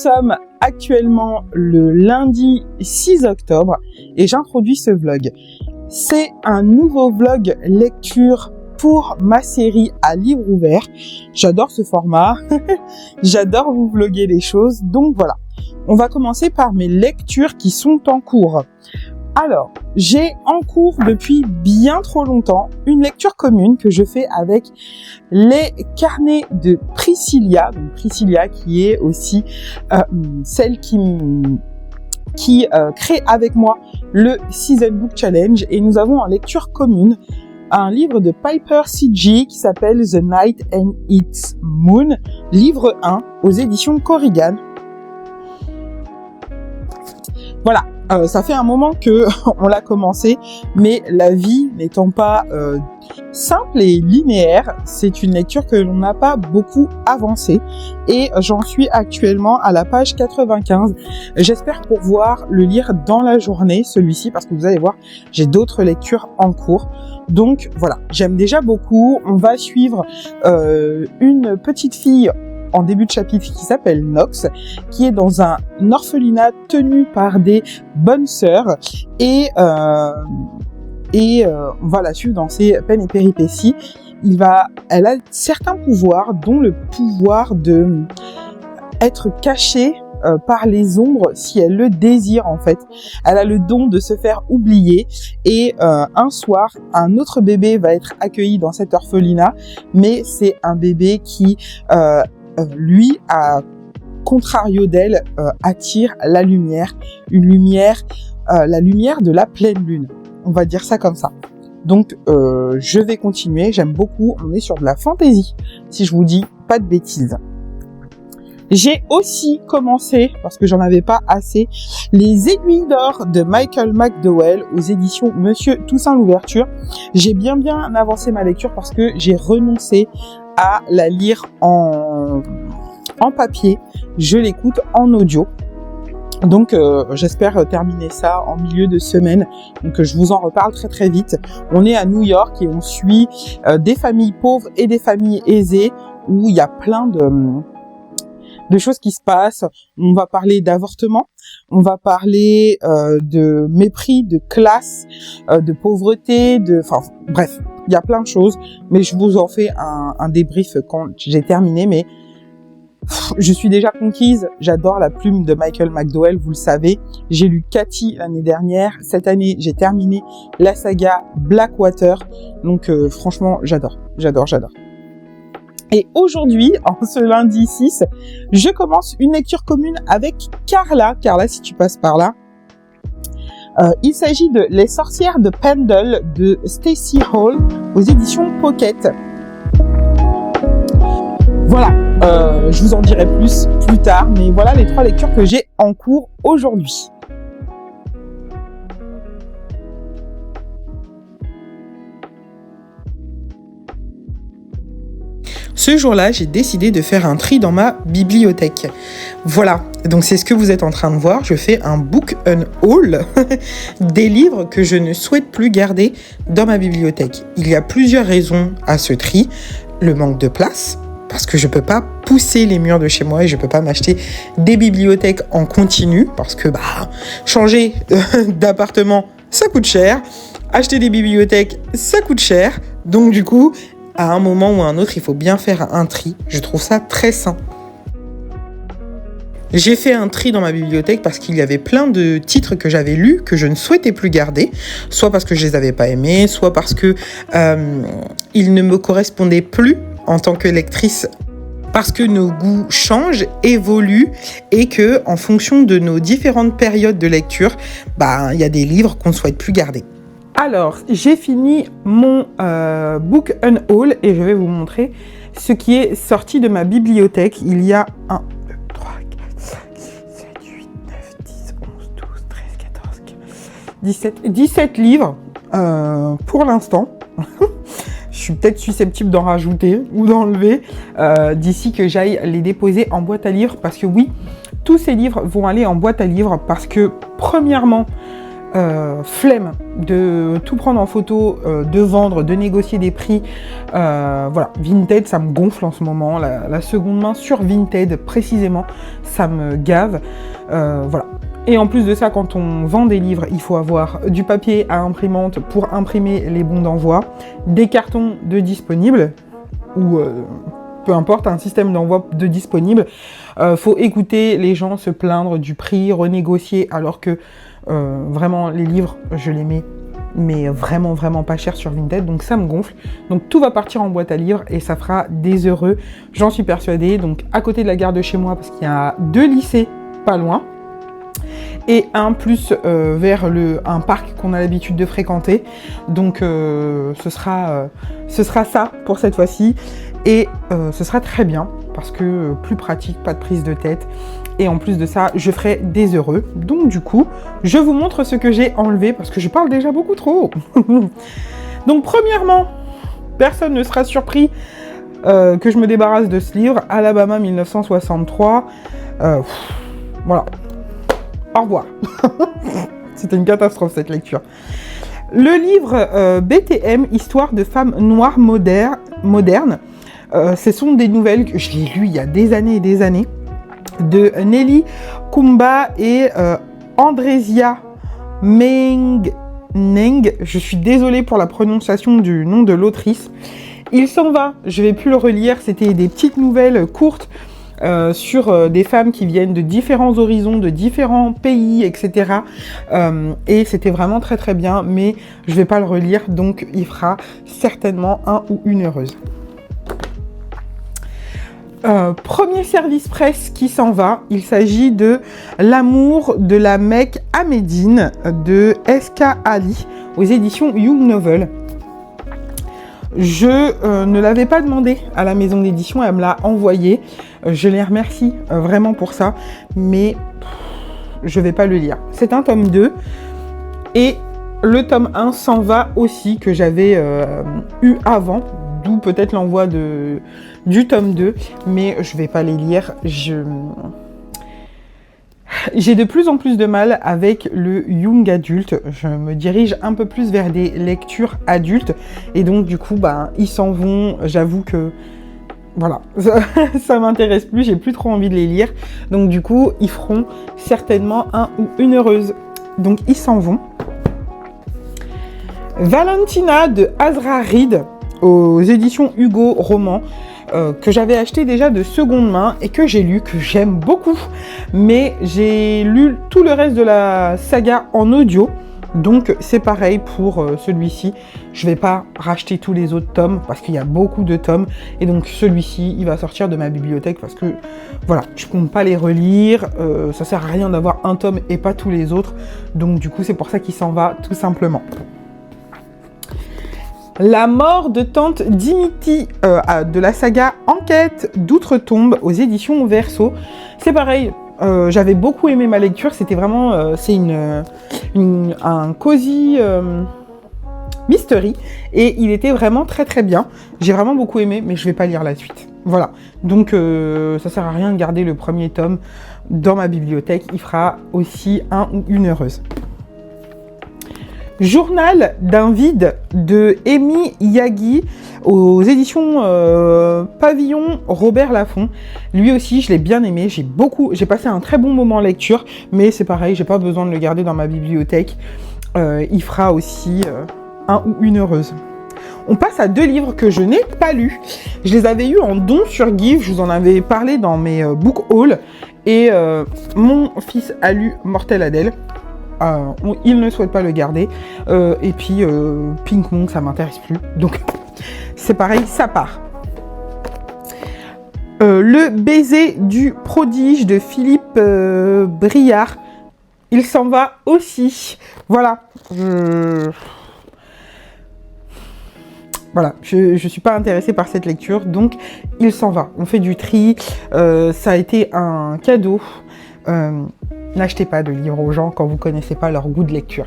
sommes actuellement le lundi 6 octobre et j'introduis ce vlog. C'est un nouveau vlog lecture pour ma série à livre ouvert. J'adore ce format, j'adore vous vloguer les choses, donc voilà. On va commencer par mes lectures qui sont en cours. Alors, j'ai en cours depuis bien trop longtemps une lecture commune que je fais avec les carnets de Priscilla. Donc Priscilla qui est aussi celle qui crée avec moi le Season Book Challenge. Et nous avons en lecture commune un livre de Piper C.G. qui s'appelle The Night and Its Moon, livre 1 aux éditions Corrigan. Voilà. Ça fait un moment que on l'a commencé, mais la vie n'étant pas simple et linéaire, c'est une lecture que l'on n'a pas beaucoup avancé et j'en suis actuellement à la page 95. J'espère pouvoir le lire dans la journée, celui-ci, parce que vous allez voir, j'ai d'autres lectures en cours. Donc voilà, j'aime déjà beaucoup. On va suivre une petite fille en début de chapitre qui s'appelle Nox, qui est dans un orphelinat tenu par des bonnes sœurs et on va la suivre dans ses peines et péripéties. Elle a certains pouvoirs, dont le pouvoir de être cachée par les ombres si elle le désire en fait. Elle a le don de se faire oublier et un soir, un autre bébé va être accueilli dans cet orphelinat, mais c'est un bébé qui lui, à contrario d'elle, attire la lumière, la lumière de la pleine lune. On va dire ça comme ça. Donc, je vais continuer. J'aime beaucoup. On est sur de la fantaisie, si je vous dis pas de bêtises. J'ai aussi commencé, parce que j'en avais pas assez, les Aiguilles d'or de Michael McDowell aux éditions Monsieur Toussaint Louverture. J'ai bien avancé ma lecture parce que j'ai renoncé à la lire en papier. Je l'écoute en audio. Donc j'espère terminer ça en milieu de semaine. Donc je vous en reparle très vite. On est à New York et on suit des familles pauvres et des familles aisées où il y a plein de choses qui se passent. On va parler d'avortement, on va parler de mépris, de classe, de pauvreté, bref, il y a plein de choses, mais je vous en fais un débrief quand j'ai terminé, mais je suis déjà conquise, j'adore la plume de Michael McDowell, vous le savez. J'ai lu Cathy l'année dernière, cette année j'ai terminé la saga Blackwater, donc franchement j'adore. Et aujourd'hui, en ce lundi 6, je commence une lecture commune avec Carla. Carla, si tu passes par là. Il s'agit de Les sorcières de Pendle de Stacey Hall aux éditions Pocket. Voilà, je vous en dirai plus tard, mais voilà les 3 lectures que j'ai en cours aujourd'hui. Ce jour-là, j'ai décidé de faire un tri dans ma bibliothèque. Voilà, donc c'est ce que vous êtes en train de voir. Je fais un book haul des livres que je ne souhaite plus garder dans ma bibliothèque. Il y a plusieurs raisons à ce tri. Le manque de place, parce que je peux pas pousser les murs de chez moi et je peux pas m'acheter des bibliothèques en continu, parce que changer d'appartement, ça coûte cher. Acheter des bibliothèques, ça coûte cher. Donc du coup, à un moment ou à un autre, il faut bien faire un tri. Je trouve ça très sain. J'ai fait un tri dans ma bibliothèque parce qu'il y avait plein de titres que j'avais lus que je ne souhaitais plus garder, soit parce que je les avais pas aimés, soit parce que ils ne me correspondaient plus en tant que lectrice, parce que nos goûts changent, évoluent et que en fonction de nos différentes périodes de lecture, il y a des livres qu'on ne souhaite plus garder. Alors, j'ai fini mon book haul et je vais vous montrer ce qui est sorti de ma bibliothèque. Il y a 1, 2, 3, 4, 5, 6, 7, 8, 9, 10, 11, 12, 13, 14, 15, 17 livres pour l'instant. Je suis peut-être susceptible d'en rajouter ou d'enlever d'ici que j'aille les déposer en boîte à livres. Parce que oui, tous ces livres vont aller en boîte à livres parce que premièrement, flemme de tout prendre en photo, de vendre, de négocier des prix. Voilà, Vinted, ça me gonfle en ce moment. La seconde main sur Vinted, précisément, ça me gave. Voilà. Et en plus de ça, quand on vend des livres, il faut avoir du papier à imprimante pour imprimer les bons d'envoi, des cartons de disponibles, ou peu importe, un système d'envoi de disponible. Faut écouter les gens se plaindre du prix, renégocier, alors que vraiment les livres, je les mets mais vraiment pas cher sur Vinted, donc ça me gonfle. Donc tout va partir en boîte à livres et ça fera des heureux, j'en suis persuadée. Donc à côté de la gare de chez moi, parce qu'il y a 2 lycées pas loin, et un plus vers un parc qu'on a l'habitude de fréquenter. Donc ce sera ça pour cette fois-ci. Et ce sera très bien, parce que plus pratique, pas de prise de tête. Et en plus de ça, je ferai des heureux. Donc du coup, je vous montre ce que j'ai enlevé, parce que je parle déjà beaucoup trop. Donc premièrement, personne ne sera surpris que je me débarrasse de ce livre, Alabama 1963. Voilà. Au revoir. C'était une catastrophe cette lecture. Le livre BTM, Histoire de femmes noires modernes. Ce sont des nouvelles que je l'ai lues il y a des années et des années, de Nelly Kumba et Andresia Mengneng. Je suis désolée pour la prononciation du nom de l'autrice. Il s'en va, je vais plus le relire, c'était des petites nouvelles courtes sur des femmes qui viennent de différents horizons, de différents pays, etc. Et c'était vraiment très bien, mais je vais pas le relire, donc il fera certainement un ou une heureuse. Premier service presse qui s'en va, il s'agit de L'amour de la Mecque à Médine de S.K. Ali aux éditions Young Novel. Je ne l'avais pas demandé à la maison d'édition, elle me l'a envoyé. Je les remercie vraiment pour ça, mais je vais pas le lire. C'est un tome 2 et le tome 1 s'en va aussi, que j'avais eu avant, d'où peut-être l'envoi du tome 2, mais je vais pas les lire. J'ai de plus en plus de mal avec le young adulte. Je me dirige un peu plus vers des lectures adultes. Et donc, du coup, ils s'en vont. J'avoue que, voilà, ça m'intéresse plus. J'ai plus trop envie de les lire. Donc, du coup, ils feront certainement un ou une heureuse. Donc, ils s'en vont. Valentina de Azra Reed aux éditions Hugo Roman. Que j'avais acheté déjà de seconde main et que j'ai lu, que j'aime beaucoup. Mais j'ai lu tout le reste de la saga en audio. Donc c'est pareil pour celui-ci. Je vais pas racheter tous les autres tomes parce qu'il y a beaucoup de tomes. Et donc celui-ci, il va sortir de ma bibliothèque parce que voilà, je compte pas les relire. Ça sert à rien d'avoir un tome et pas tous les autres. Donc du coup, c'est pour ça qu'il s'en va tout simplement. La mort de tante Dimity de la saga Enquête d'Outre-Tombe aux éditions Verso. C'est pareil, j'avais beaucoup aimé ma lecture. C'était vraiment, c'est un cosy mystery et il était vraiment très bien. J'ai vraiment beaucoup aimé, mais je vais pas lire la suite. Voilà, donc ça sert à rien de garder le premier tome dans ma bibliothèque. Il fera aussi un ou une heureuse. Journal d'un vide de Amy Yagi aux éditions Pavillon Robert Laffont. Lui aussi, je l'ai bien aimé. J'ai passé un très bon moment en lecture, mais c'est pareil, j'ai pas besoin de le garder dans ma bibliothèque. Il fera aussi un ou une heureuse. On passe à 2 livres que je n'ai pas lus. Je les avais eus en don sur Give, je vous en avais parlé dans mes book hauls. Et mon fils a lu Mortel Adèle. Il ne souhaite pas le garder. Et puis Pink Monk, ça m'intéresse plus. Donc c'est pareil, ça part. Le baiser du prodige de Philippe Briard. Il s'en va aussi. Voilà. Voilà, je suis pas intéressée par cette lecture, donc il s'en va. On fait du tri. Ça a été un cadeau. N'achetez pas de livres aux gens quand vous connaissez pas leur goût de lecture.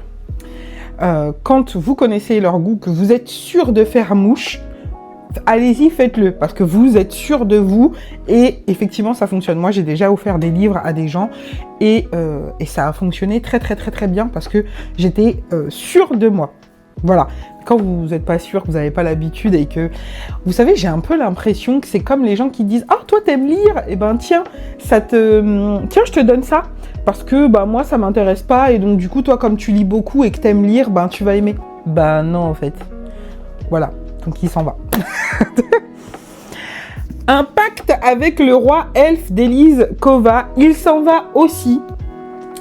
Quand vous connaissez leur goût, que vous êtes sûr de faire mouche, allez-y, faites-le, parce que vous êtes sûr de vous, et effectivement, ça fonctionne. Moi, j'ai déjà offert des livres à des gens, et ça a fonctionné très, très, très, très bien, parce que j'étais sûre de moi. Voilà. Quand vous n'êtes pas sûr, que vous n'avez pas l'habitude, et que... Vous savez, j'ai un peu l'impression que c'est comme les gens qui disent « Ah, toi, t'aimes lire ? Eh ben, tiens, tiens, je te donne ça, parce que bah, moi, ça m'intéresse pas, et donc, du coup, toi, comme tu lis beaucoup et que t'aimes lire, ben, tu vas aimer. » Ben, non, en fait. Voilà. Donc, il s'en va. Un pacte avec le roi elfe d'Élise Kova, il s'en va aussi.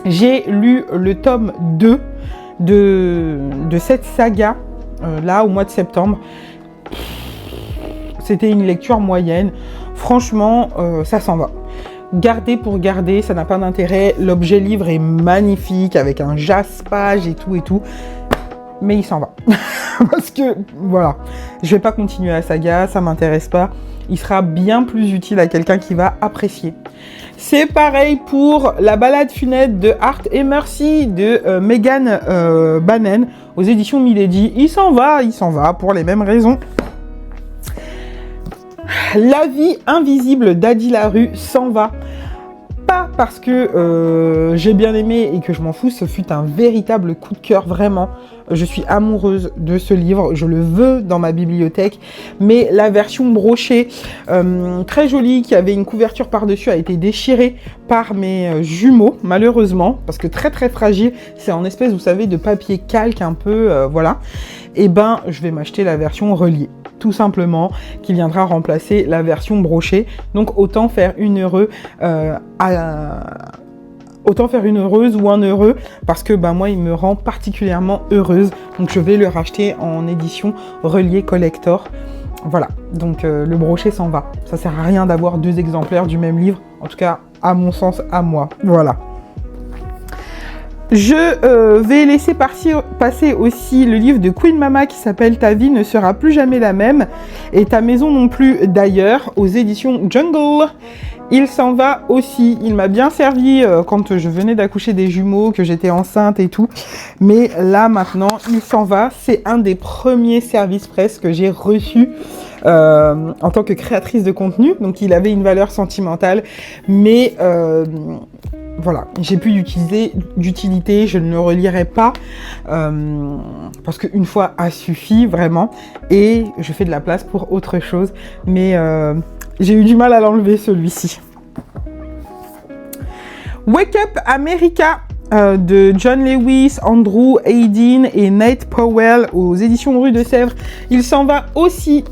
J'ai lu le tome 2 de cette saga, là, au mois de septembre. C'était une lecture moyenne. Franchement, ça s'en va. Garder pour garder, ça n'a pas d'intérêt. L'objet livre est magnifique, avec un jaspage et tout. Mais il s'en va. Parce que, voilà, je vais pas continuer la saga, ça m'intéresse pas. Il sera bien plus utile à quelqu'un qui va apprécier. C'est pareil pour La balade funèbre de Art et Mercy de Megan Bannon aux éditions Milady. Il s'en va pour les mêmes raisons. La vie invisible d'Adi Larue s'en va. Pas parce que j'ai bien aimé et que je m'en fous, ce fut un véritable coup de cœur, vraiment. Je suis amoureuse de ce livre, je le veux dans ma bibliothèque, mais la version brochée, très jolie, qui avait une couverture par-dessus, a été déchirée par mes jumeaux, malheureusement, parce que très très fragile, c'est en espèce, vous savez, de papier calque un peu, voilà. Et ben, je vais m'acheter la version reliée, tout simplement, qui viendra remplacer la version brochée. Donc autant faire une heureuse ou un heureux, parce que ben, moi il me rend particulièrement heureuse, donc je vais le racheter en édition reliée collector. Voilà, donc le brochet s'en va. Ça sert à rien d'avoir 2 exemplaires du même livre, en tout cas à mon sens, à moi. Voilà. Je vais laisser passer aussi le livre de Queen Mama qui s'appelle « Ta vie ne sera plus jamais la même » et « Ta maison non plus d'ailleurs » aux éditions Jungle. Il s'en va aussi. Il m'a bien servi quand je venais d'accoucher des jumeaux, que j'étais enceinte et tout. Mais là, maintenant, il s'en va. C'est un des premiers services presse que j'ai reçu en tant que créatrice de contenu. Donc, il avait une valeur sentimentale. Mais... voilà, j'ai plus d'utilité, je ne le relirai pas parce qu'une fois a suffi vraiment et je fais de la place pour autre chose, mais j'ai eu du mal à l'enlever celui-ci. Wake Up America de John Lewis, Andrew Hayden et Nate Powell aux éditions Rue de Sèvres, il s'en va aussi.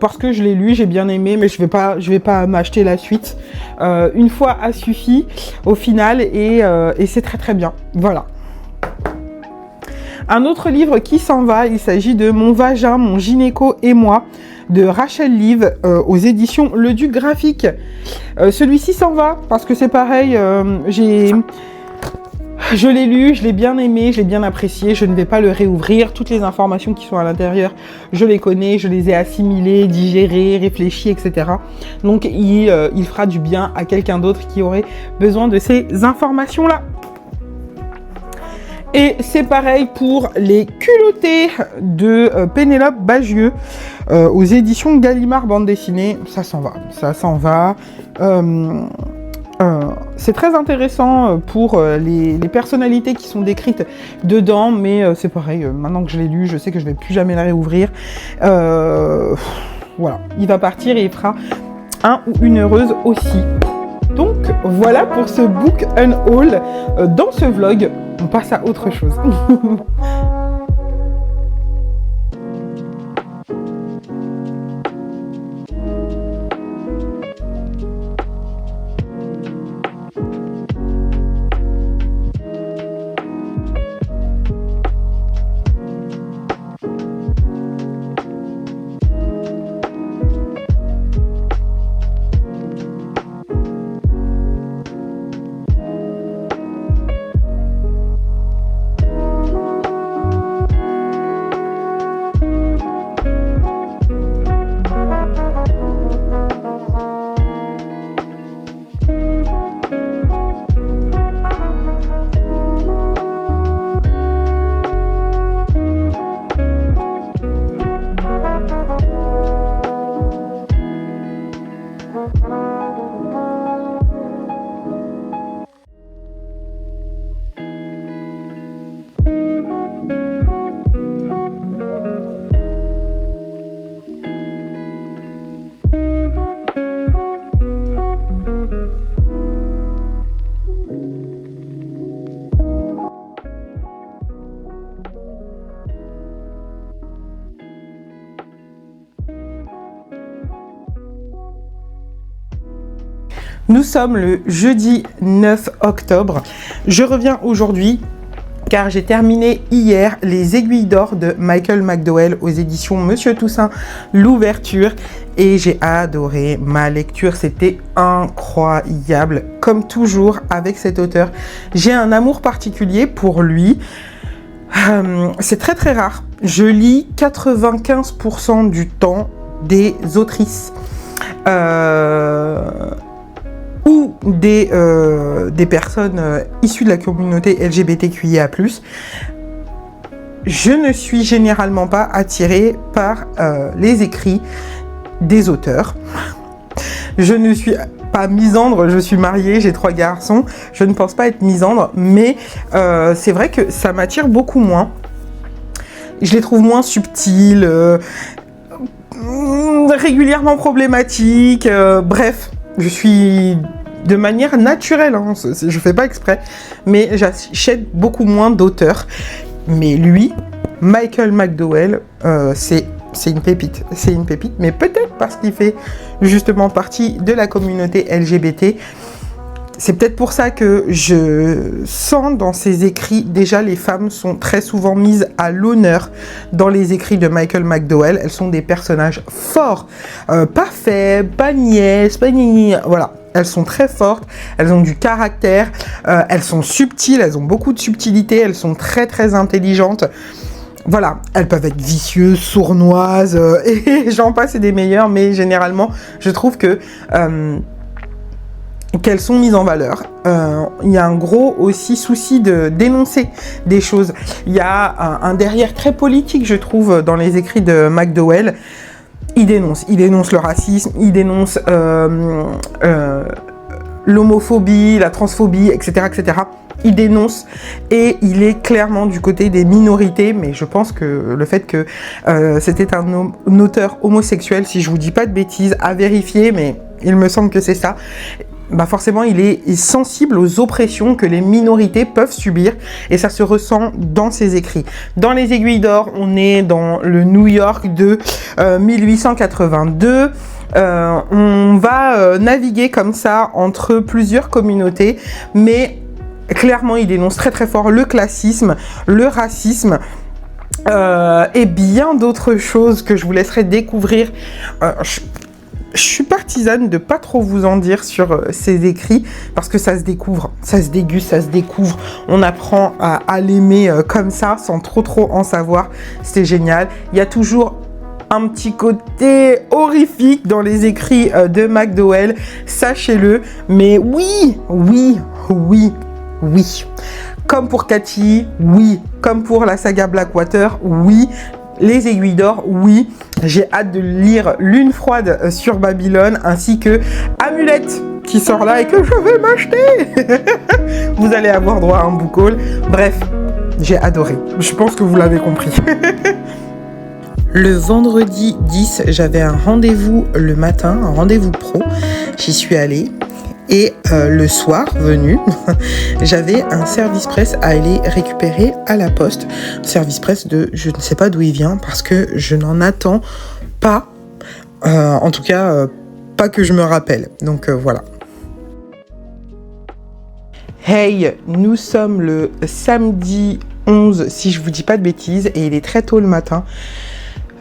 Parce que je l'ai lu, j'ai bien aimé, mais je vais pas m'acheter la suite. Une fois a suffi au final et c'est très très bien. Voilà. Un autre livre qui s'en va, il s'agit de Mon vagin, mon gynéco et moi de Rachel Liv aux éditions Le Duc Graphique. Celui-ci s'en va parce que c'est pareil, je l'ai lu, je l'ai bien aimé, je l'ai bien apprécié, je ne vais pas le réouvrir. Toutes les informations qui sont à l'intérieur, je les connais, je les ai assimilées, digérées, réfléchies, etc. Donc il fera du bien à quelqu'un d'autre qui aurait besoin de ces informations-là. Et c'est pareil pour Les culottés de Pénélope Bagieux aux éditions Gallimard bande dessinée. Ça s'en va. C'est très intéressant pour les personnalités qui sont décrites dedans, mais c'est pareil, maintenant que je l'ai lu, je sais que je vais plus jamais la réouvrir. Voilà, il va partir et il fera un ou une heureuse aussi. Donc voilà pour ce book unhaul. Dans ce vlog, on passe à autre chose. Nous sommes le jeudi 9 octobre. Je reviens aujourd'hui car j'ai terminé hier Les Aiguilles d'Or de Michael McDowell aux éditions Monsieur Toussaint, l'ouverture, et j'ai adoré ma lecture, c'était incroyable. Comme toujours avec cet auteur, j'ai un amour particulier pour lui. C'est très très rare. Je lis 95% du temps des autrices ou des personnes issues de la communauté LGBTQIA+. Je ne suis généralement pas attirée par les écrits des auteurs. Je ne suis pas misandre, je suis mariée, j'ai 3 garçons, je ne pense pas être misandre, mais c'est vrai que ça m'attire beaucoup moins. Je les trouve moins subtils, régulièrement problématiques, bref. Je suis de manière naturelle, hein, je fais pas exprès, mais j'achète beaucoup moins d'auteurs. Mais lui, Michael McDowell, c'est une pépite. C'est une pépite, mais peut-être parce qu'il fait justement partie de la communauté LGBT. C'est peut-être pour ça que je sens dans ses écrits, déjà les femmes sont très souvent mises à l'honneur dans les écrits de Michael McDowell. Elles sont des personnages forts, pas faibles, pas niaises, pas nini, voilà. Elles sont très fortes, elles ont du caractère, elles sont subtiles, elles ont beaucoup de subtilité, elles sont très très intelligentes. Voilà, elles peuvent être vicieuses, sournoises, et j'en passe et des meilleures, mais généralement, je trouve que qu'elles sont mises en valeur. Il y a un gros aussi souci de dénoncer des choses. Il y a un derrière très politique, je trouve, dans les écrits de McDowell. Il dénonce le racisme, il dénonce l'homophobie, la transphobie, etc., etc. Il dénonce et il est clairement du côté des minorités, mais je pense que le fait que c'était un auteur homosexuel, si je vous dis pas de bêtises, à vérifier, mais il me semble que c'est ça, bah forcément il est sensible aux oppressions que les minorités peuvent subir, et ça se ressent dans ses écrits. Dans Les Aiguilles d'Or, on est dans le New York de 1882. On va naviguer comme ça entre plusieurs communautés, mais clairement il dénonce très très fort le classisme, le racisme, et bien d'autres choses que je vous laisserai découvrir. Je suis partisane de pas trop vous en dire sur ses écrits, parce que ça se découvre, ça se déguste, ça se découvre. On apprend à l'aimer comme ça, sans trop en savoir. C'est génial. Il y a toujours un petit côté horrifique dans les écrits de McDowell, sachez-le. Mais oui. Comme pour Cathy, oui. Comme pour la saga Blackwater, oui. Les Aiguilles d'Or, oui. J'ai hâte de lire Lune froide sur Babylone, ainsi que Amulette, qui sort là et que je vais m'acheter. Vous allez avoir droit à un book haul. Bref, j'ai adoré. Je pense que vous l'avez compris. Le vendredi 10, j'avais un rendez-vous le matin, un rendez-vous pro. J'y suis allée. Et le soir venu, j'avais un service presse à aller récupérer à la poste. Service presse de, je ne sais pas d'où il vient parce que je n'en attends pas. En tout cas, pas que je me rappelle. Donc voilà. Hey, nous sommes le samedi 11, si je vous dis pas de bêtises, et il est très tôt le matin.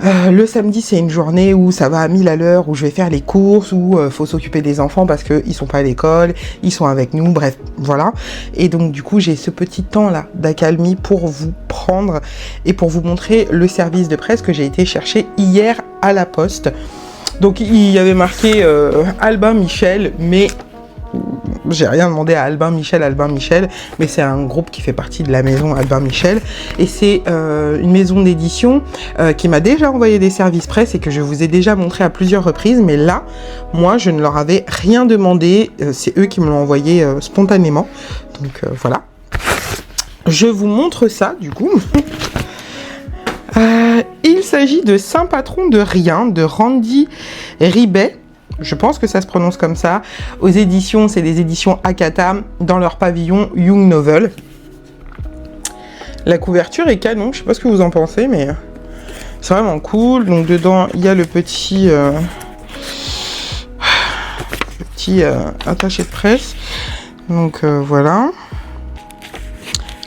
Le samedi, c'est une journée où ça va à 1000 à l'heure, où je vais faire les courses, où faut s'occuper des enfants parce qu'ils sont pas à l'école, ils sont avec nous, bref, voilà. Et donc, du coup, j'ai ce petit temps-là d'accalmie pour vous prendre et pour vous montrer le service de presse que j'ai été chercher hier à la poste. Donc, il y avait marqué Albin Michel, mais j'ai rien demandé à Albin Michel, mais c'est un groupe qui fait partie de la maison Albin Michel, et c'est une maison d'édition qui m'a déjà envoyé des services presse et que je vous ai déjà montré à plusieurs reprises, mais là, moi, je ne leur avais rien demandé, c'est eux qui me l'ont envoyé spontanément, donc voilà. Je vous montre ça, du coup. Il s'agit de Saint Patron de Rien, de Randy Ribet. Je pense que ça se prononce comme ça. Aux éditions, c'est des éditions Akata, dans leur pavillon Young Novel. La couverture est canon, je sais pas ce que vous en pensez, mais c'est vraiment cool. Donc dedans, il y a le petit petit attaché de presse. Donc voilà.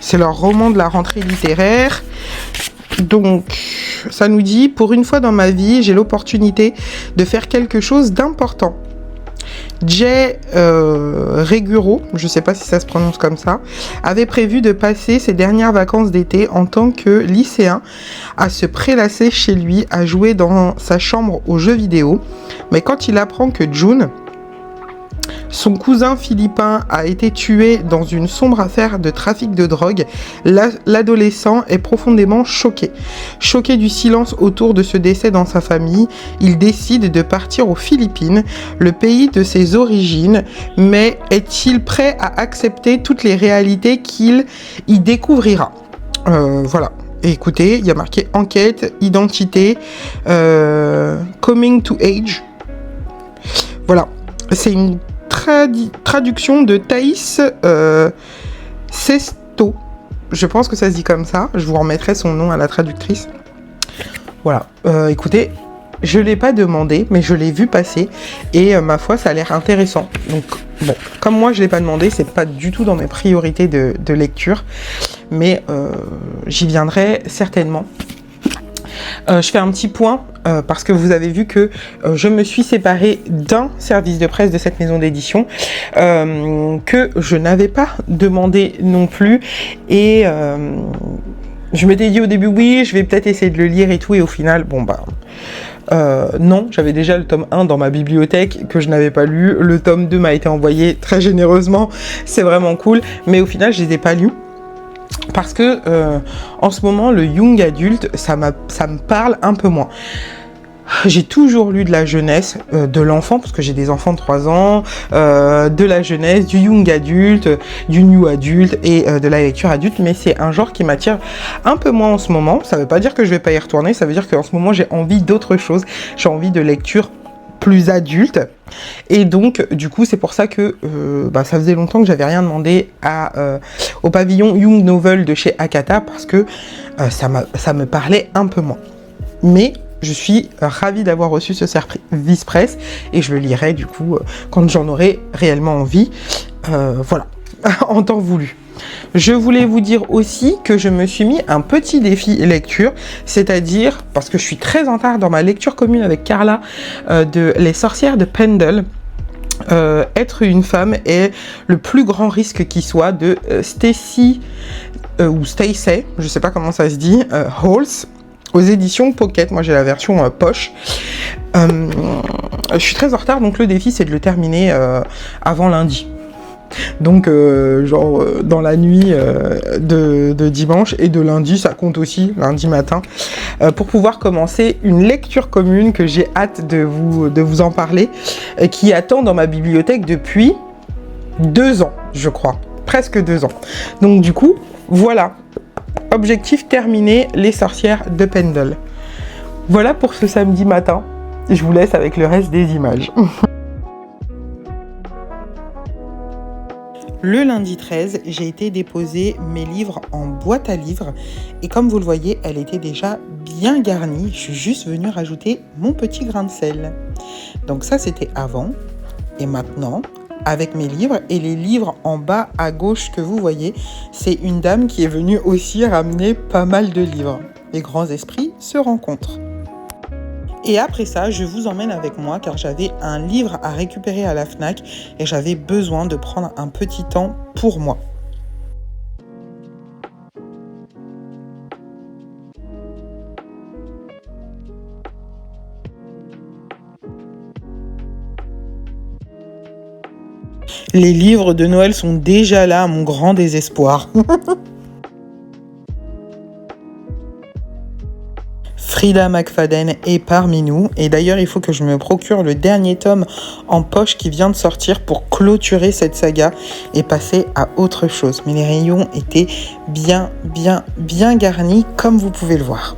C'est leur roman de la rentrée littéraire. Donc, ça nous dit, pour une fois dans ma vie, j'ai l'opportunité de faire quelque chose d'important. Jay Reguro, je ne sais pas si ça se prononce comme ça, avait prévu de passer ses dernières vacances d'été en tant que lycéen à se prélasser chez lui, à jouer dans sa chambre aux jeux vidéo. Mais quand il apprend que June, son cousin philippin, a été tué dans une sombre affaire de trafic de drogue, l'adolescent est profondément choqué. Choqué du silence autour de ce décès dans sa famille, il décide de partir aux Philippines, le pays de ses origines, mais est-il prêt à accepter toutes les réalités qu'il y découvrira ? Voilà. Et écoutez, il y a marqué enquête, identité, coming to age. Voilà. C'est une traduction de Thaïs Sesto. Je pense que ça se dit comme ça. Je vous remettrai son nom à la traductrice. Voilà. Écoutez, je ne l'ai pas demandé, mais je l'ai vu passer. Et ma foi, ça a l'air intéressant. Donc, bon, comme moi, je ne l'ai pas demandé, c'est pas du tout dans mes priorités de lecture. Mais j'y viendrai certainement. Je fais un petit point parce que vous avez vu que je me suis séparée d'un service de presse de cette maison d'édition que je n'avais pas demandé non plus et je m'étais dit au début oui je vais peut-être essayer de le lire et tout et au final bon bah non, j'avais déjà le tome 1 dans ma bibliothèque que je n'avais pas lu, le tome 2 m'a été envoyé très généreusement, c'est vraiment cool, mais au final je les ai pas lus. Parce que en ce moment, le young adulte, ça me parle un peu moins. J'ai toujours lu de la jeunesse, de l'enfant, parce que j'ai des enfants de 3 ans, de la jeunesse, du young adulte, du new adulte et de la lecture adulte, mais c'est un genre qui m'attire un peu moins en ce moment. Ça veut pas dire que je vais pas y retourner, ça veut dire qu'en ce moment, j'ai envie d'autre chose. J'ai envie de lecture plus adulte et donc du coup c'est pour ça que ça faisait longtemps que j'avais rien demandé au pavillon Young Novel de chez Akata parce que ça me parlait un peu moins, mais je suis ravie d'avoir reçu ce service presse et je le lirai du coup quand j'en aurai réellement envie, voilà, en temps voulu. Je voulais vous dire aussi que je me suis mis un petit défi lecture, c'est-à-dire, parce que je suis très en retard dans ma lecture commune avec Carla de Les sorcières de Pendle, être une femme est le plus grand risque qui soit de Stacey, je sais pas comment ça se dit, Halls, aux éditions Pocket. Moi j'ai la version poche. Je suis très en retard, donc le défi c'est de le terminer avant lundi. Donc dans la nuit de dimanche et de lundi, ça compte aussi, lundi matin, pour pouvoir commencer une lecture commune que j'ai hâte de vous en parler, qui attend dans ma bibliothèque depuis 2 ans, je crois, presque 2 ans. Donc du coup, voilà, objectif terminé, Les sorcières de Pendle. Voilà pour ce samedi matin, je vous laisse avec le reste des images. Le lundi 13, j'ai été déposer mes livres en boîte à livres et comme vous le voyez, elle était déjà bien garnie. Je suis juste venue rajouter mon petit grain de sel. Donc ça, c'était avant. Et maintenant, avec mes livres et les livres en bas à gauche que vous voyez, c'est une dame qui est venue aussi ramener pas mal de livres. Les grands esprits se rencontrent. Et après ça, je vous emmène avec moi car j'avais un livre à récupérer à la Fnac et j'avais besoin de prendre un petit temps pour moi. Les livres de Noël sont déjà là à mon grand désespoir. Frida McFadden est parmi nous et d'ailleurs il faut que je me procure le dernier tome en poche qui vient de sortir pour clôturer cette saga et passer à autre chose. Mais les rayons étaient bien garnis comme vous pouvez le voir.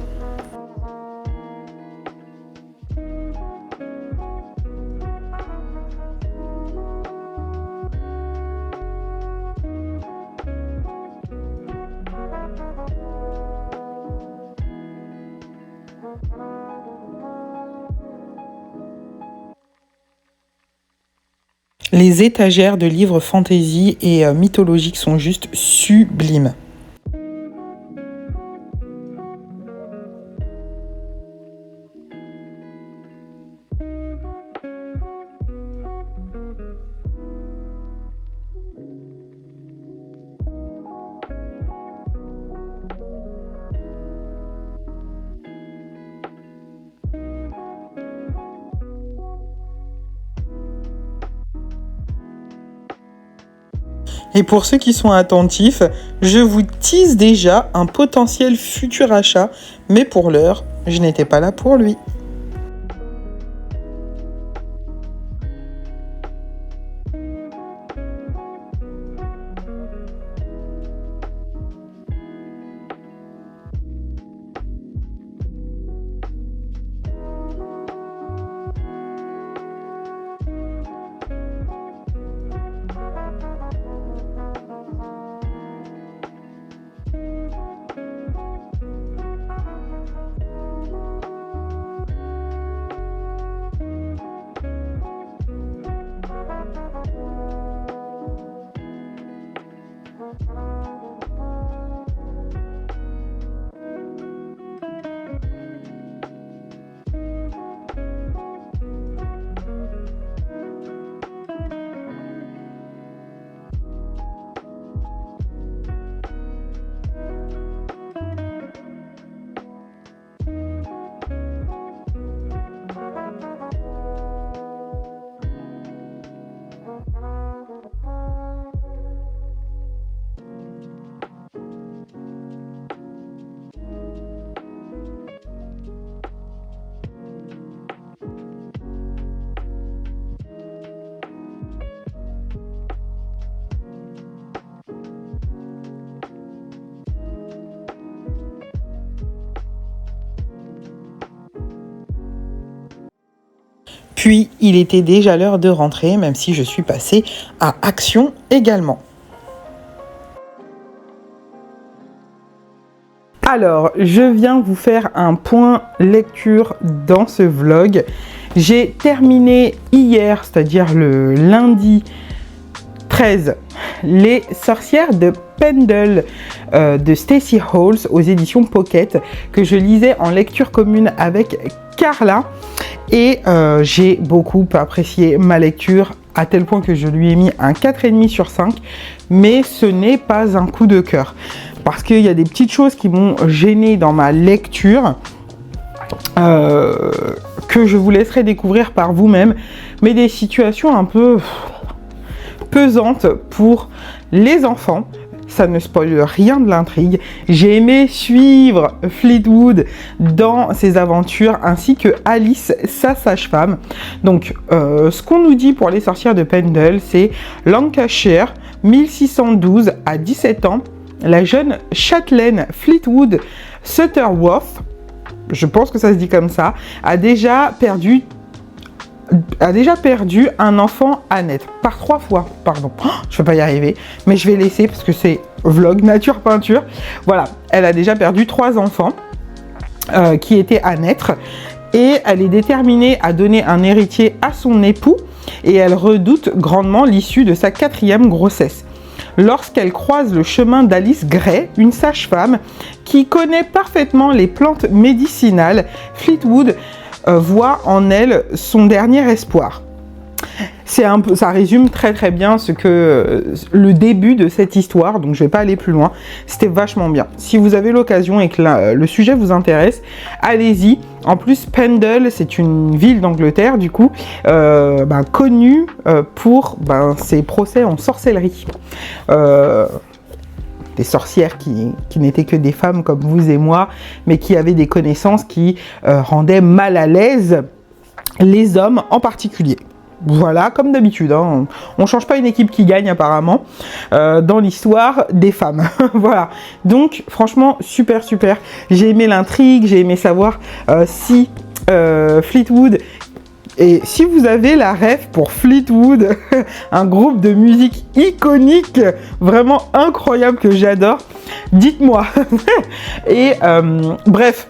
Les étagères de livres fantasy et mythologiques sont juste sublimes. Et pour ceux qui sont attentifs, je vous tease déjà un potentiel futur achat, mais pour l'heure, je n'étais pas là pour lui. Puis, il était déjà l'heure de rentrer, même si je suis passée à Action également. Alors, je viens vous faire un point lecture dans ce vlog. J'ai terminé hier, c'est-à-dire le lundi 13, Les sorcières de Pendle de Stacey Halls aux éditions Pocket, que je lisais en lecture commune avec Carla. Et j'ai beaucoup apprécié ma lecture, à tel point que je lui ai mis un 4,5 sur 5. Mais ce n'est pas un coup de cœur. Parce qu'il y a des petites choses qui m'ont gêné dans ma lecture. Que je vous laisserai découvrir par vous-même. Mais des situations un peu pesantes pour les enfants. Ça ne spoile rien de l'intrigue. J'ai aimé suivre Fleetwood dans ses aventures, ainsi que Alice, sa sage-femme. Donc, ce qu'on nous dit pour les sorcières de Pendle, c'est Lancashire, 1612, à 17 ans, la jeune châtelaine Fleetwood Sutterworth, je pense que ça se dit comme ça, a déjà perdu un enfant à naître. Par 3 fois, pardon. Oh, je vais pas y arriver, mais je vais laisser parce que c'est vlog nature peinture. Voilà, elle a déjà perdu 3 enfants qui étaient à naître. Et elle est déterminée à donner un héritier à son époux. Et elle redoute grandement l'issue de sa 4e grossesse. Lorsqu'elle croise le chemin d'Alice Gray, une sage-femme qui connaît parfaitement les plantes médicinales, Fleetwood voit en elle son dernier espoir. C'est un peu, ça résume très très bien ce que le début de cette histoire, donc je vais pas aller plus loin. C'était vachement bien. Si vous avez l'occasion et que le sujet vous intéresse, allez-y. En plus, Pendle, c'est une ville d'Angleterre, du coup, connue pour ses procès en sorcellerie. Des sorcières qui n'étaient que des femmes comme vous et moi, mais qui avaient des connaissances qui rendaient mal à l'aise les hommes en particulier. Voilà, comme d'habitude, hein. On change pas une équipe qui gagne apparemment dans l'histoire des femmes. Voilà, donc franchement super super. J'ai aimé l'intrigue, j'ai aimé savoir si Fleetwood, et si vous avez la ref pour Fleetwood, un groupe de musique iconique, vraiment incroyable que j'adore, dites-moi. Et bref,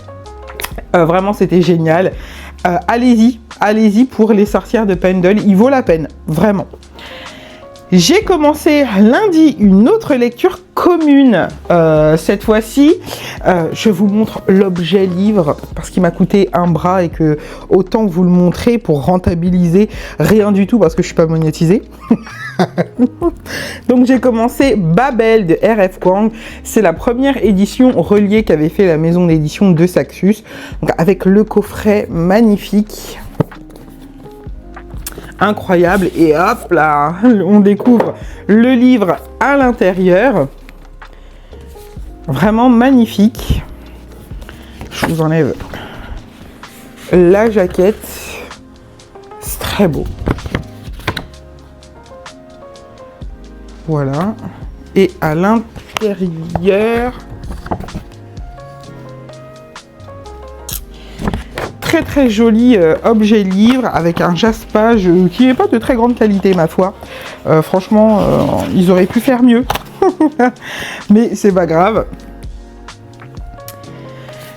vraiment c'était génial. Allez-y pour les sorcières de Pendle, il vaut la peine, vraiment. J'ai commencé lundi une autre lecture commune. Cette fois-ci, je vous montre l'objet livre parce qu'il m'a coûté un bras et que autant vous le montrer pour rentabiliser rien du tout parce que je suis pas monétisée. Donc j'ai commencé Babel de R.F. Kuang. C'est la première édition reliée qu'avait fait la maison d'édition de Saxus. Donc avec le coffret magnifique. Incroyable, et hop là, on découvre le livre à l'intérieur, vraiment magnifique. Je vous enlève la jaquette, c'est très beau. Voilà, et à l'intérieur, très joli objet livre avec un jaspage qui n'est pas de très grande qualité ma foi. Franchement, ils auraient pu faire mieux. Mais c'est pas grave.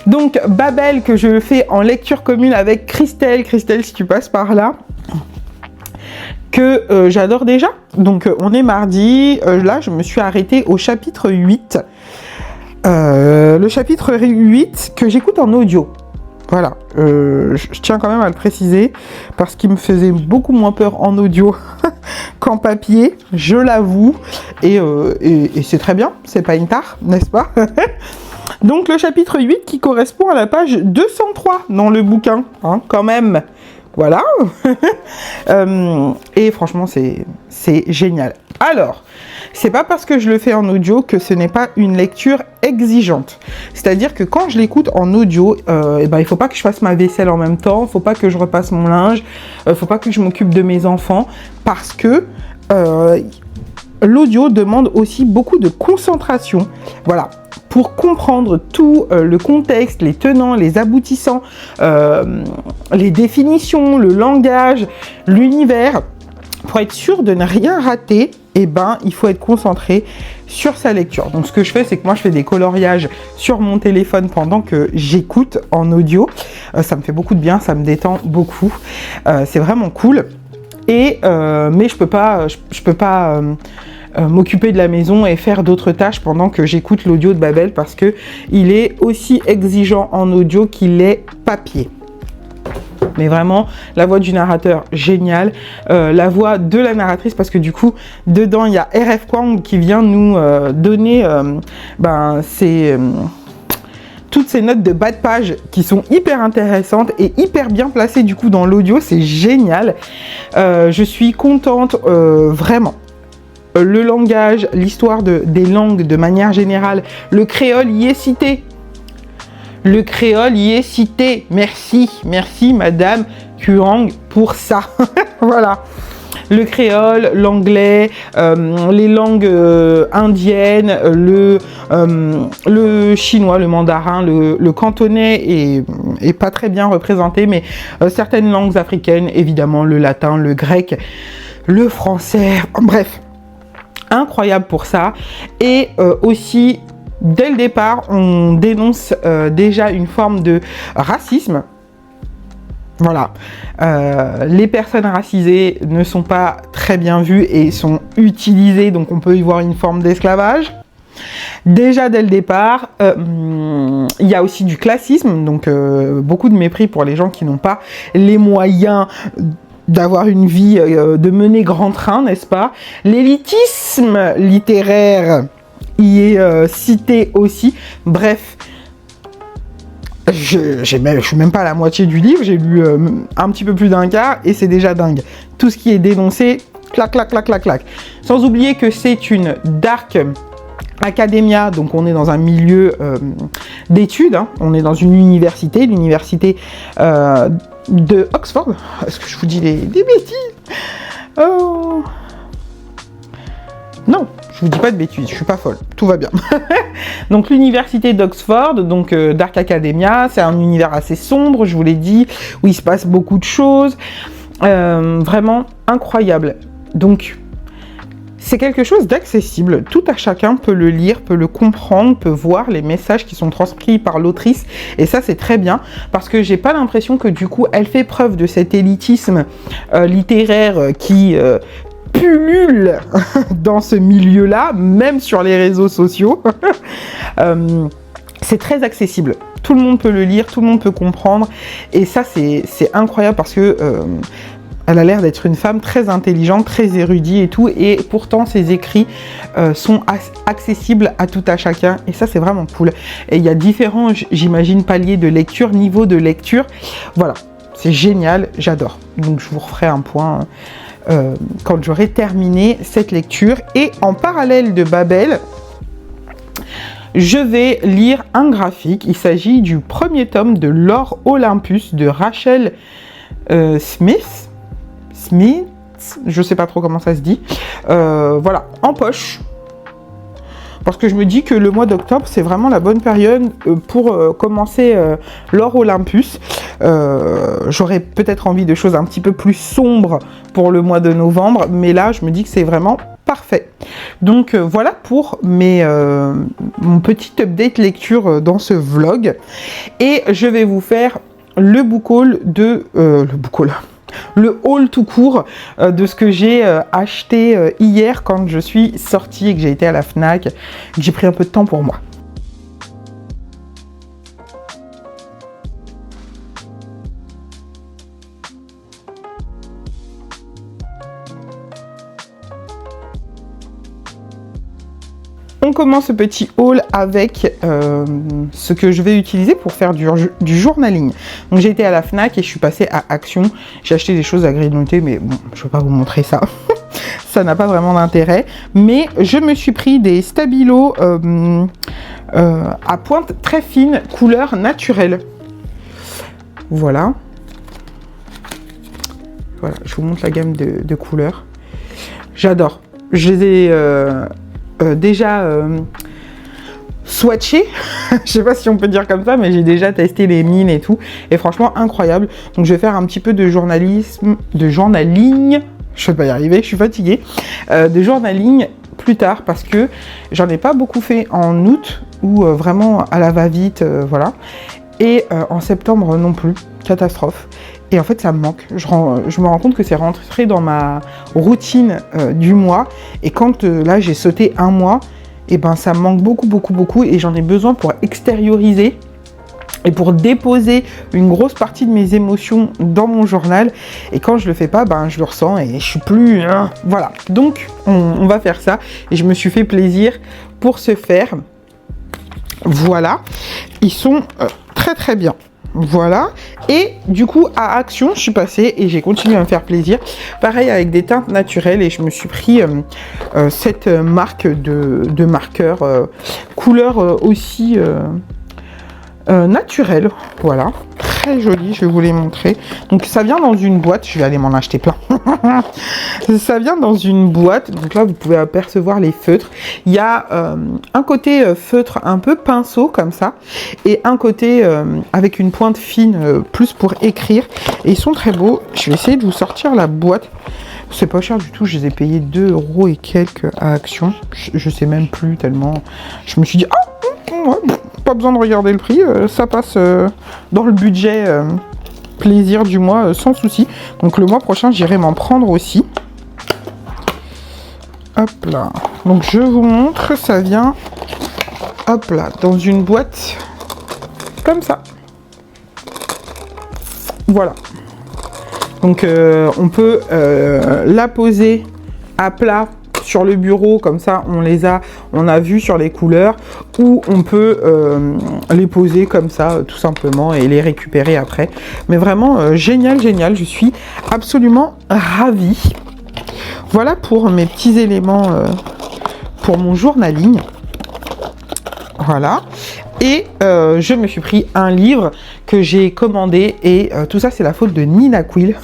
Donc Babel que je fais en lecture commune avec Christelle. Christelle, si tu passes par là. Que j'adore déjà. Donc on est mardi. Là, je me suis arrêtée au chapitre 8. Le chapitre 8 que j'écoute en audio. Voilà, je tiens quand même à le préciser parce qu'il me faisait beaucoup moins peur en audio qu'en papier, je l'avoue, et c'est très bien, c'est pas une tare, n'est-ce pas? Donc le chapitre 8 qui correspond à la page 203 dans le bouquin, hein, quand même, voilà. Et franchement c'est génial. Alors, c'est pas parce que je le fais en audio que ce n'est pas une lecture exigeante. C'est-à-dire que quand je l'écoute en audio, il faut pas que je fasse ma vaisselle en même temps, faut pas que je repasse mon linge, faut pas que je m'occupe de mes enfants, parce que l'audio demande aussi beaucoup de concentration. Voilà. Pour comprendre tout le contexte, les tenants, les aboutissants, les définitions, le langage, l'univers, pour être sûr de ne rien rater, il faut être concentré sur sa lecture. Donc ce que je fais, c'est que moi je fais des coloriages sur mon téléphone pendant que j'écoute en audio. Ça me fait beaucoup de bien, ça me détend beaucoup. C'est vraiment cool. Mais je peux pas m'occuper de la maison et faire d'autres tâches pendant que j'écoute l'audio de Babel parce que il est aussi exigeant en audio qu'il est papier. Mais vraiment, la voix du narrateur, génial. La voix de la narratrice, parce que du coup, dedans, il y a R.F. Kuang qui vient nous donner toutes ces notes de bas de page qui sont hyper intéressantes et hyper bien placées du coup dans l'audio. C'est génial. Je suis contente, vraiment. Le langage, l'histoire des langues de manière générale, le créole y est cité. Le créole y est cité. Merci Madame Kuang pour ça. Voilà. Le créole, l'anglais, les langues indiennes, le chinois, le mandarin, le cantonais est pas très bien représenté, mais certaines langues africaines, évidemment, le latin, le grec, le français, bref. Incroyable pour ça. Et aussi, dès le départ, on dénonce déjà une forme de racisme. Voilà. Les personnes racisées ne sont pas très bien vues et sont utilisées, donc on peut y voir une forme d'esclavage. Déjà dès le départ, il y a aussi du classisme, donc beaucoup de mépris pour les gens qui n'ont pas les moyens d'avoir une vie, de mener grand train, n'est-ce pas? L'élitisme littéraire y est cité aussi. Bref, je suis même pas à la moitié du livre, j'ai lu un petit peu plus d'un quart et c'est déjà dingue. Tout ce qui est dénoncé, clac, clac, clac, clac, clac. Sans oublier que c'est une dark academia, donc on est dans un milieu d'études, hein. On est dans une université, l'université de Oxford. Est-ce que je vous dis des bêtises? Oh. Non, je vous dis pas de bêtises, je suis pas folle, tout va bien. Donc l'université d'Oxford, donc Dark Academia, c'est un univers assez sombre, je vous l'ai dit, où il se passe beaucoup de choses, vraiment incroyable. Donc c'est quelque chose d'accessible, tout à chacun peut le lire, peut le comprendre, peut voir les messages qui sont transcrits par l'autrice, et ça c'est très bien, parce que j'ai pas l'impression que du coup elle fait preuve de cet élitisme littéraire qui pullule dans ce milieu-là, même sur les réseaux sociaux. C'est très accessible. Tout le monde peut le lire, tout le monde peut comprendre. Et ça, c'est incroyable parce que elle a l'air d'être une femme très intelligente, très érudite et tout. Et pourtant, ses écrits sont accessibles à tout à chacun. Et ça, c'est vraiment cool. Et il y a différents, j'imagine, paliers de lecture, niveaux de lecture. Voilà, c'est génial, j'adore. Donc, je vous referai un point quand j'aurai terminé cette lecture. Et en parallèle de Babel, je vais lire un graphique. Il s'agit du premier tome de L'Or Olympus de Rachel Smith, je sais pas trop comment ça se dit. Voilà, en poche. Parce que je me dis que le mois d'octobre, c'est vraiment la bonne période pour commencer L'Or Olympus. J'aurais peut-être envie de choses un petit peu plus sombres pour le mois de novembre, mais là, je me dis que c'est vraiment parfait. Donc voilà pour mon petit update lecture dans ce vlog. Et je vais vous faire le book haul de... le haul tout court de ce que j'ai acheté hier quand je suis sortie et que j'ai été à la Fnac, que j'ai pris un peu de temps pour moi. On commence ce petit haul avec ce que je vais utiliser pour faire du journaling. Donc j'ai été à la Fnac et je suis passée à Action. J'ai acheté des choses à grignoter, mais bon, je ne vais pas vous montrer ça. Ça n'a pas vraiment d'intérêt. Mais je me suis pris des stabilos à pointe très fine, couleur naturelle. Voilà. Voilà, je vous montre la gamme de couleurs. J'adore. Je les ai... déjà swatché, je sais pas si on peut dire comme ça, mais j'ai déjà testé les mines et tout, et franchement incroyable. Donc je vais faire un petit peu de journaling, je vais pas y arriver, je suis fatiguée, de journaling plus tard parce que j'en ai pas beaucoup fait en août ou vraiment à la va-vite, voilà, et en septembre non plus, catastrophe. Et en fait, ça me manque. Je me rends compte que c'est rentré dans ma routine du mois. Et quand là, j'ai sauté un mois, et ben ça me manque beaucoup. Et j'en ai besoin pour extérioriser et pour déposer une grosse partie de mes émotions dans mon journal. Et quand je le fais pas, ben je le ressens et je suis plus... Voilà. Donc, on va faire ça. Et je me suis fait plaisir pour ce faire. Voilà. Ils sont très bien. Voilà, et du coup à Action je suis passée et j'ai continué à me faire plaisir, pareil avec des teintes naturelles, et je me suis pris cette marque de marqueur couleur aussi naturelle, voilà, très joli, je vais vous les montrer. Donc ça vient dans une boîte, je vais aller m'en acheter plein. Ça vient dans une boîte, donc là vous pouvez apercevoir les feutres. Il y a un côté feutre un peu pinceau comme ça, et un côté avec une pointe fine plus pour écrire, et ils sont très beaux. Je vais essayer de vous sortir la boîte. C'est pas cher du tout, je les ai payés 2 € et quelques à Action. Je sais même plus tellement. Je me suis dit, ouais, pas besoin de regarder le prix, ça passe dans le budget plaisir du mois sans souci. Donc le mois prochain, j'irai m'en prendre aussi. Hop là. Donc je vous montre, ça vient, hop là, dans une boîte comme ça. Voilà. Donc on peut la poser à plat sur le bureau, comme ça on a vu sur les couleurs, ou on peut les poser comme ça tout simplement et les récupérer après. Mais vraiment génial, je suis absolument ravie. Voilà pour mes petits éléments pour mon journaling. Voilà. Et je me suis pris un livre que j'ai commandé, et tout ça c'est la faute de Nina Quill.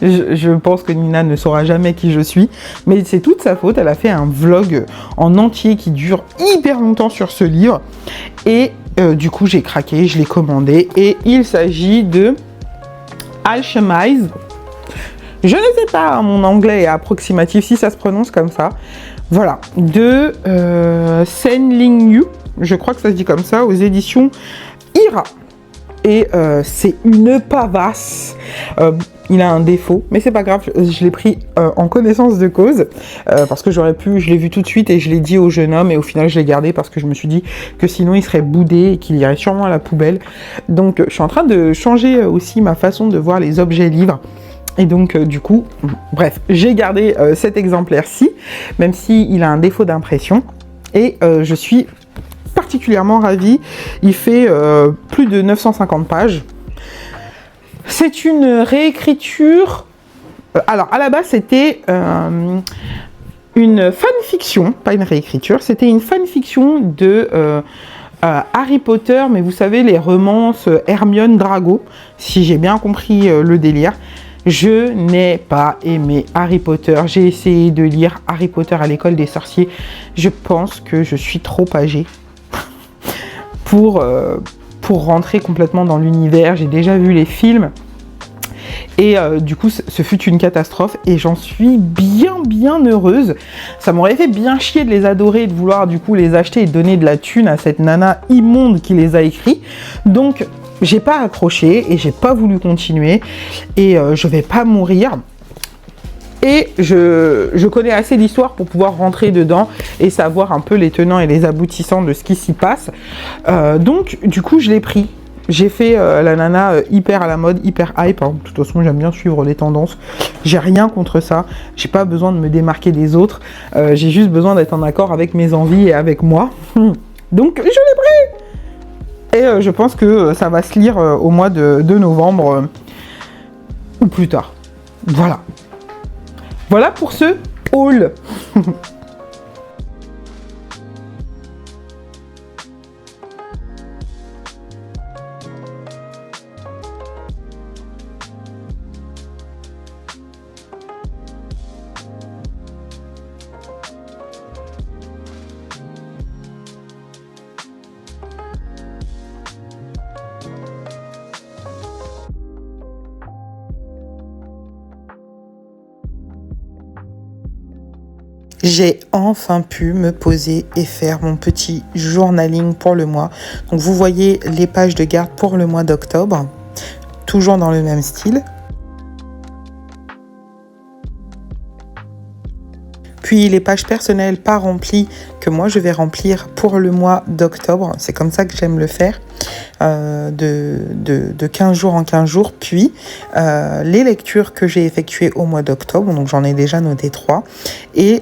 Je pense que Nina ne saura jamais qui je suis, mais c'est toute sa faute. Elle a fait un vlog en entier qui dure hyper longtemps sur ce livre, et du coup j'ai craqué, je l'ai commandé, et il s'agit de Alchemize. Je ne sais pas, mon anglais est approximatif si ça se prononce comme ça. Voilà, de Sen Ling Yu, je crois que ça se dit comme ça, aux éditions Ira. et c'est une pavasse. Il a un défaut, mais c'est pas grave, je l'ai pris en connaissance de cause, parce que je l'ai vu tout de suite et je l'ai dit au jeune homme, et au final je l'ai gardé parce que je me suis dit que sinon il serait boudé et qu'il irait sûrement à la poubelle. Donc je suis en train de changer aussi ma façon de voir les objets livres. Et donc du coup, bref, j'ai gardé cet exemplaire-ci, même s'il a un défaut d'impression, et je suis particulièrement ravie. Il fait plus de 950 pages. C'est une réécriture. Alors, à la base, c'était une fanfiction, pas une réécriture, c'était une fanfiction de Harry Potter, mais vous savez, les romances Hermione Drago, si j'ai bien compris le délire. Je n'ai pas aimé Harry Potter. J'ai essayé de lire Harry Potter à l'école des sorciers. Je pense que je suis trop âgée pour rentrer complètement dans l'univers. J'ai déjà vu les films. Et du coup, ce fut une catastrophe et j'en suis bien heureuse. Ça m'aurait fait bien chier de les adorer et de vouloir du coup les acheter et donner de la thune à cette nana immonde qui les a écrits. Donc, j'ai pas accroché et j'ai pas voulu continuer et je vais pas mourir. Et je connais assez l'histoire pour pouvoir rentrer dedans et savoir un peu les tenants et les aboutissants de ce qui s'y passe. Donc, du coup, je l'ai pris. J'ai fait la nana hyper à la mode, hyper hype. Hein. De toute façon, j'aime bien suivre les tendances. J'ai rien contre ça. J'ai pas besoin de me démarquer des autres. J'ai juste besoin d'être en accord avec mes envies et avec moi. Donc, je l'ai pris. Et je pense que ça va se lire au mois de novembre ou plus tard. Voilà. Voilà pour ce haul. J'ai enfin pu me poser et faire mon petit journaling pour le mois. Donc vous voyez les pages de garde pour le mois d'octobre, toujours dans le même style. Puis les pages personnelles pas remplies que moi je vais remplir pour le mois d'octobre. C'est comme ça que j'aime le faire, de 15 jours en 15 jours. Puis les lectures que j'ai effectuées au mois d'octobre, donc j'en ai déjà noté 3, et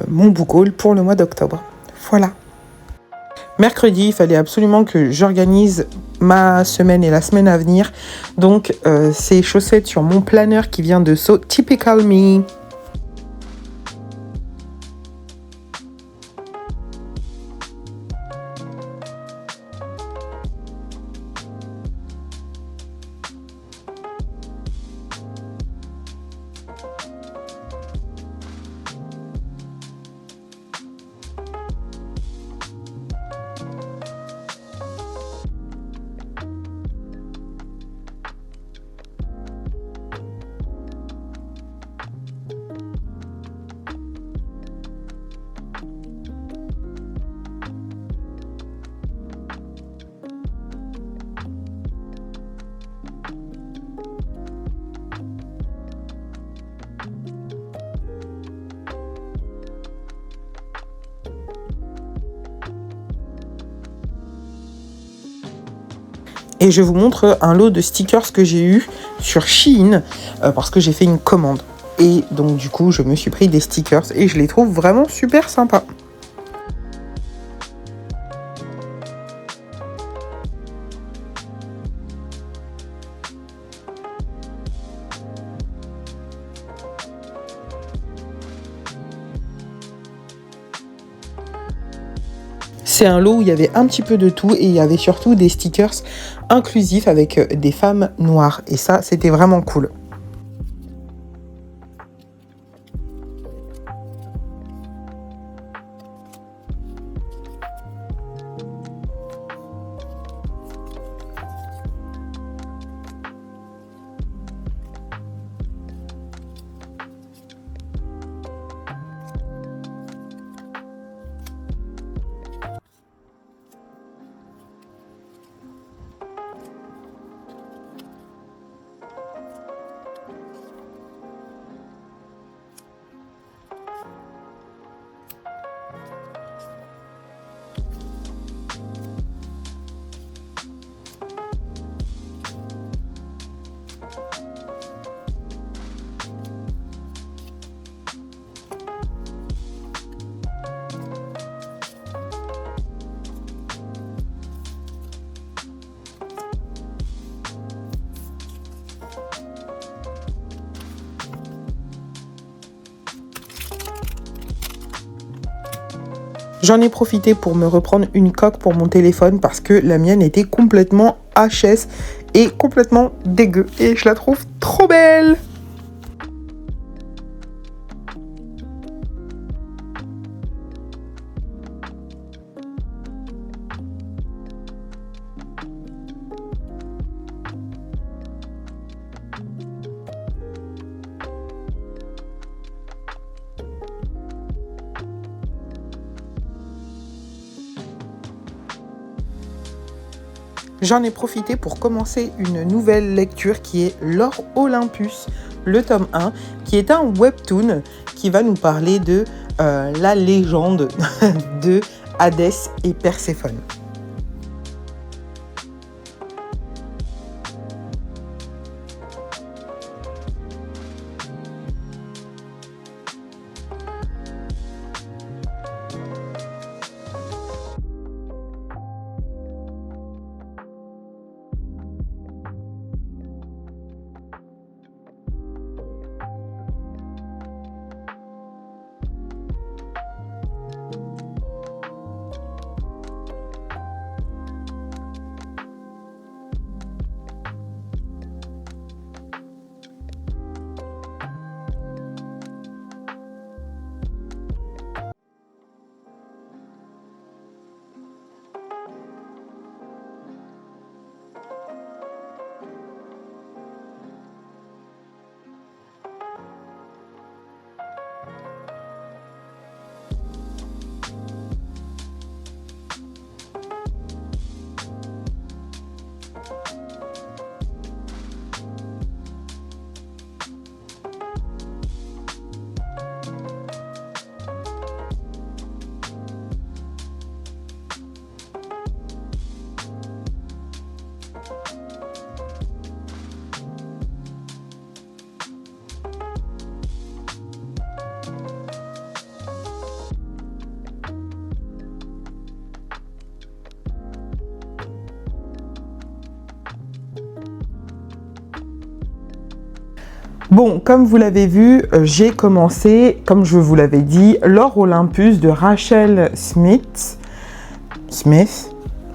mon book haul pour le mois d'octobre. Voilà. Mercredi, il fallait absolument que j'organise ma semaine et la semaine à venir. Donc ces chaussettes sur mon planeur qui vient de So Typical Me. Et je vous montre un lot de stickers que j'ai eu sur Shein parce que j'ai fait une commande. Et donc du coup, je me suis pris des stickers et je les trouve vraiment super sympas. C'est un lot où il y avait un petit peu de tout et il y avait surtout des stickers inclusifs avec des femmes noires. Et ça, c'était vraiment cool. J'en ai profité pour me reprendre une coque pour mon téléphone parce que la mienne était complètement HS et complètement dégueu. Et je la trouve trop belle. J'en ai profité pour commencer une nouvelle lecture qui est L'Or Olympus, le tome 1, qui est un webtoon qui va nous parler de la légende de Hadès et Perséphone. Bon, comme vous l'avez vu, j'ai commencé, comme je vous l'avais dit, L'Or Olympus de Rachel Smith.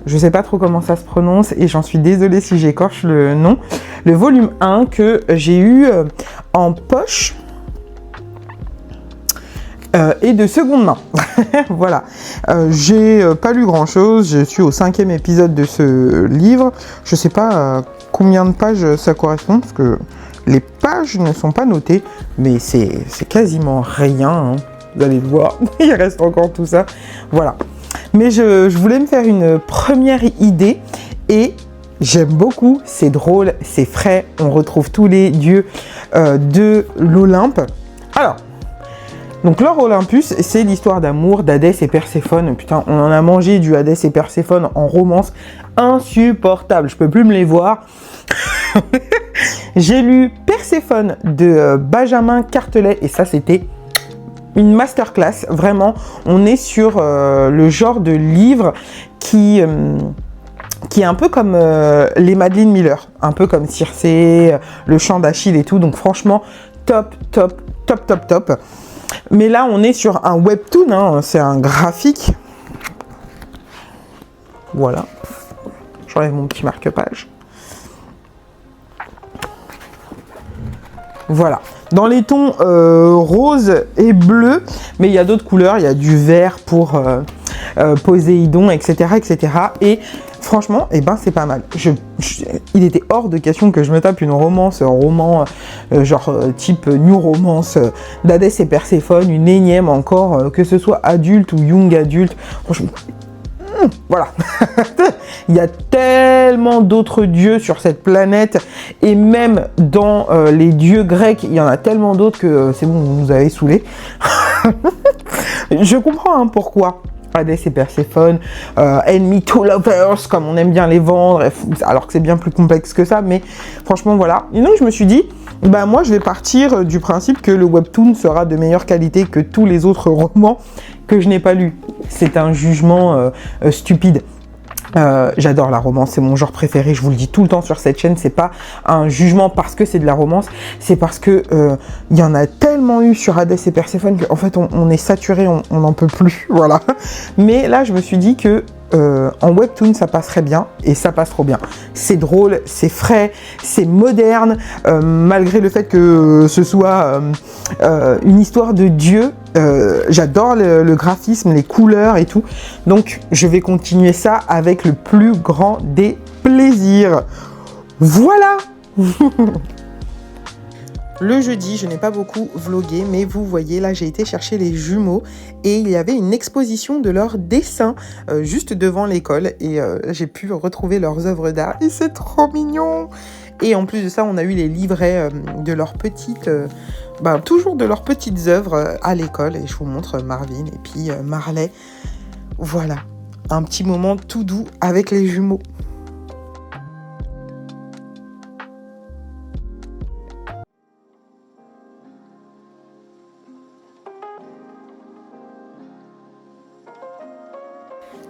Je sais pas trop comment ça se prononce et j'en suis désolée si j'écorche le nom. Le volume 1 que j'ai eu en poche et de seconde main. Voilà. J'ai pas lu grand chose. Je suis au 5e épisode de ce livre. Je sais pas combien de pages ça correspond parce que les pages ne sont pas notées, mais c'est quasiment rien, hein. Vous allez le voir, il reste encore tout ça. Voilà. Mais je voulais me faire une première idée et j'aime beaucoup, c'est drôle, c'est frais, on retrouve tous les dieux de l'Olympe. Alors, donc L'Or Olympus, c'est l'histoire d'amour d'Hadès et Perséphone. Putain, on en a mangé du Hadès et Perséphone en romance insupportable, je peux plus me les voir. J'ai lu Perséphone de Benjamin Cartelet et ça c'était une masterclass, vraiment. On est sur le genre de livre qui est un peu comme les Madeline Miller, un peu comme Circé, le chant d'Achille et tout, donc franchement top. Mais là on est sur un webtoon, hein, c'est un graphique. Voilà, j'enlève mon petit marque-page. Voilà, dans les tons rose et bleu, mais il y a d'autres couleurs, il y a du vert pour Poséidon, etc., etc. Et franchement, eh ben, c'est pas mal. Il était hors de question que je me tape une romance, un roman genre type New Romance d'Hadès et Perséphone, une énième encore, que ce soit adulte ou young adulte. Franchement, voilà. Il y a tellement d'autres dieux sur cette planète et même dans les dieux grecs, il y en a tellement d'autres que c'est bon, vous nous avez saoulés. Je comprends hein, pourquoi Hadès et Perséphone, Enemy to Lovers, comme on aime bien les vendre, alors que c'est bien plus complexe que ça, mais franchement voilà. Et donc je me suis dit, bah moi je vais partir du principe que le webtoon sera de meilleure qualité que tous les autres romans que je n'ai pas lus. C'est un jugement stupide. J'adore la romance, c'est mon genre préféré, je vous le dis tout le temps sur cette chaîne, c'est pas un jugement parce que c'est de la romance, c'est parce que il y en a tellement eu sur Hadès et Perséphone qu'en fait on est saturé, on n'en peut plus, voilà. Mais là je me suis dit que en webtoon ça passerait bien, et ça passe trop bien. C'est drôle, c'est frais, c'est moderne, malgré le fait que ce soit une histoire de Dieu. J'adore le graphisme, les couleurs et tout, donc je vais continuer ça avec le plus grand des plaisirs. Voilà. Le jeudi, je n'ai pas beaucoup vlogué, mais vous voyez, là, j'ai été chercher les jumeaux et il y avait une exposition de leurs dessins juste devant l'école et j'ai pu retrouver leurs œuvres d'art et c'est trop mignon. Et en plus de ça, on a eu les livrets de leurs petites, toujours de leurs petites œuvres à l'école et je vous montre Marvin et puis Marley. Voilà, un petit moment tout doux avec les jumeaux.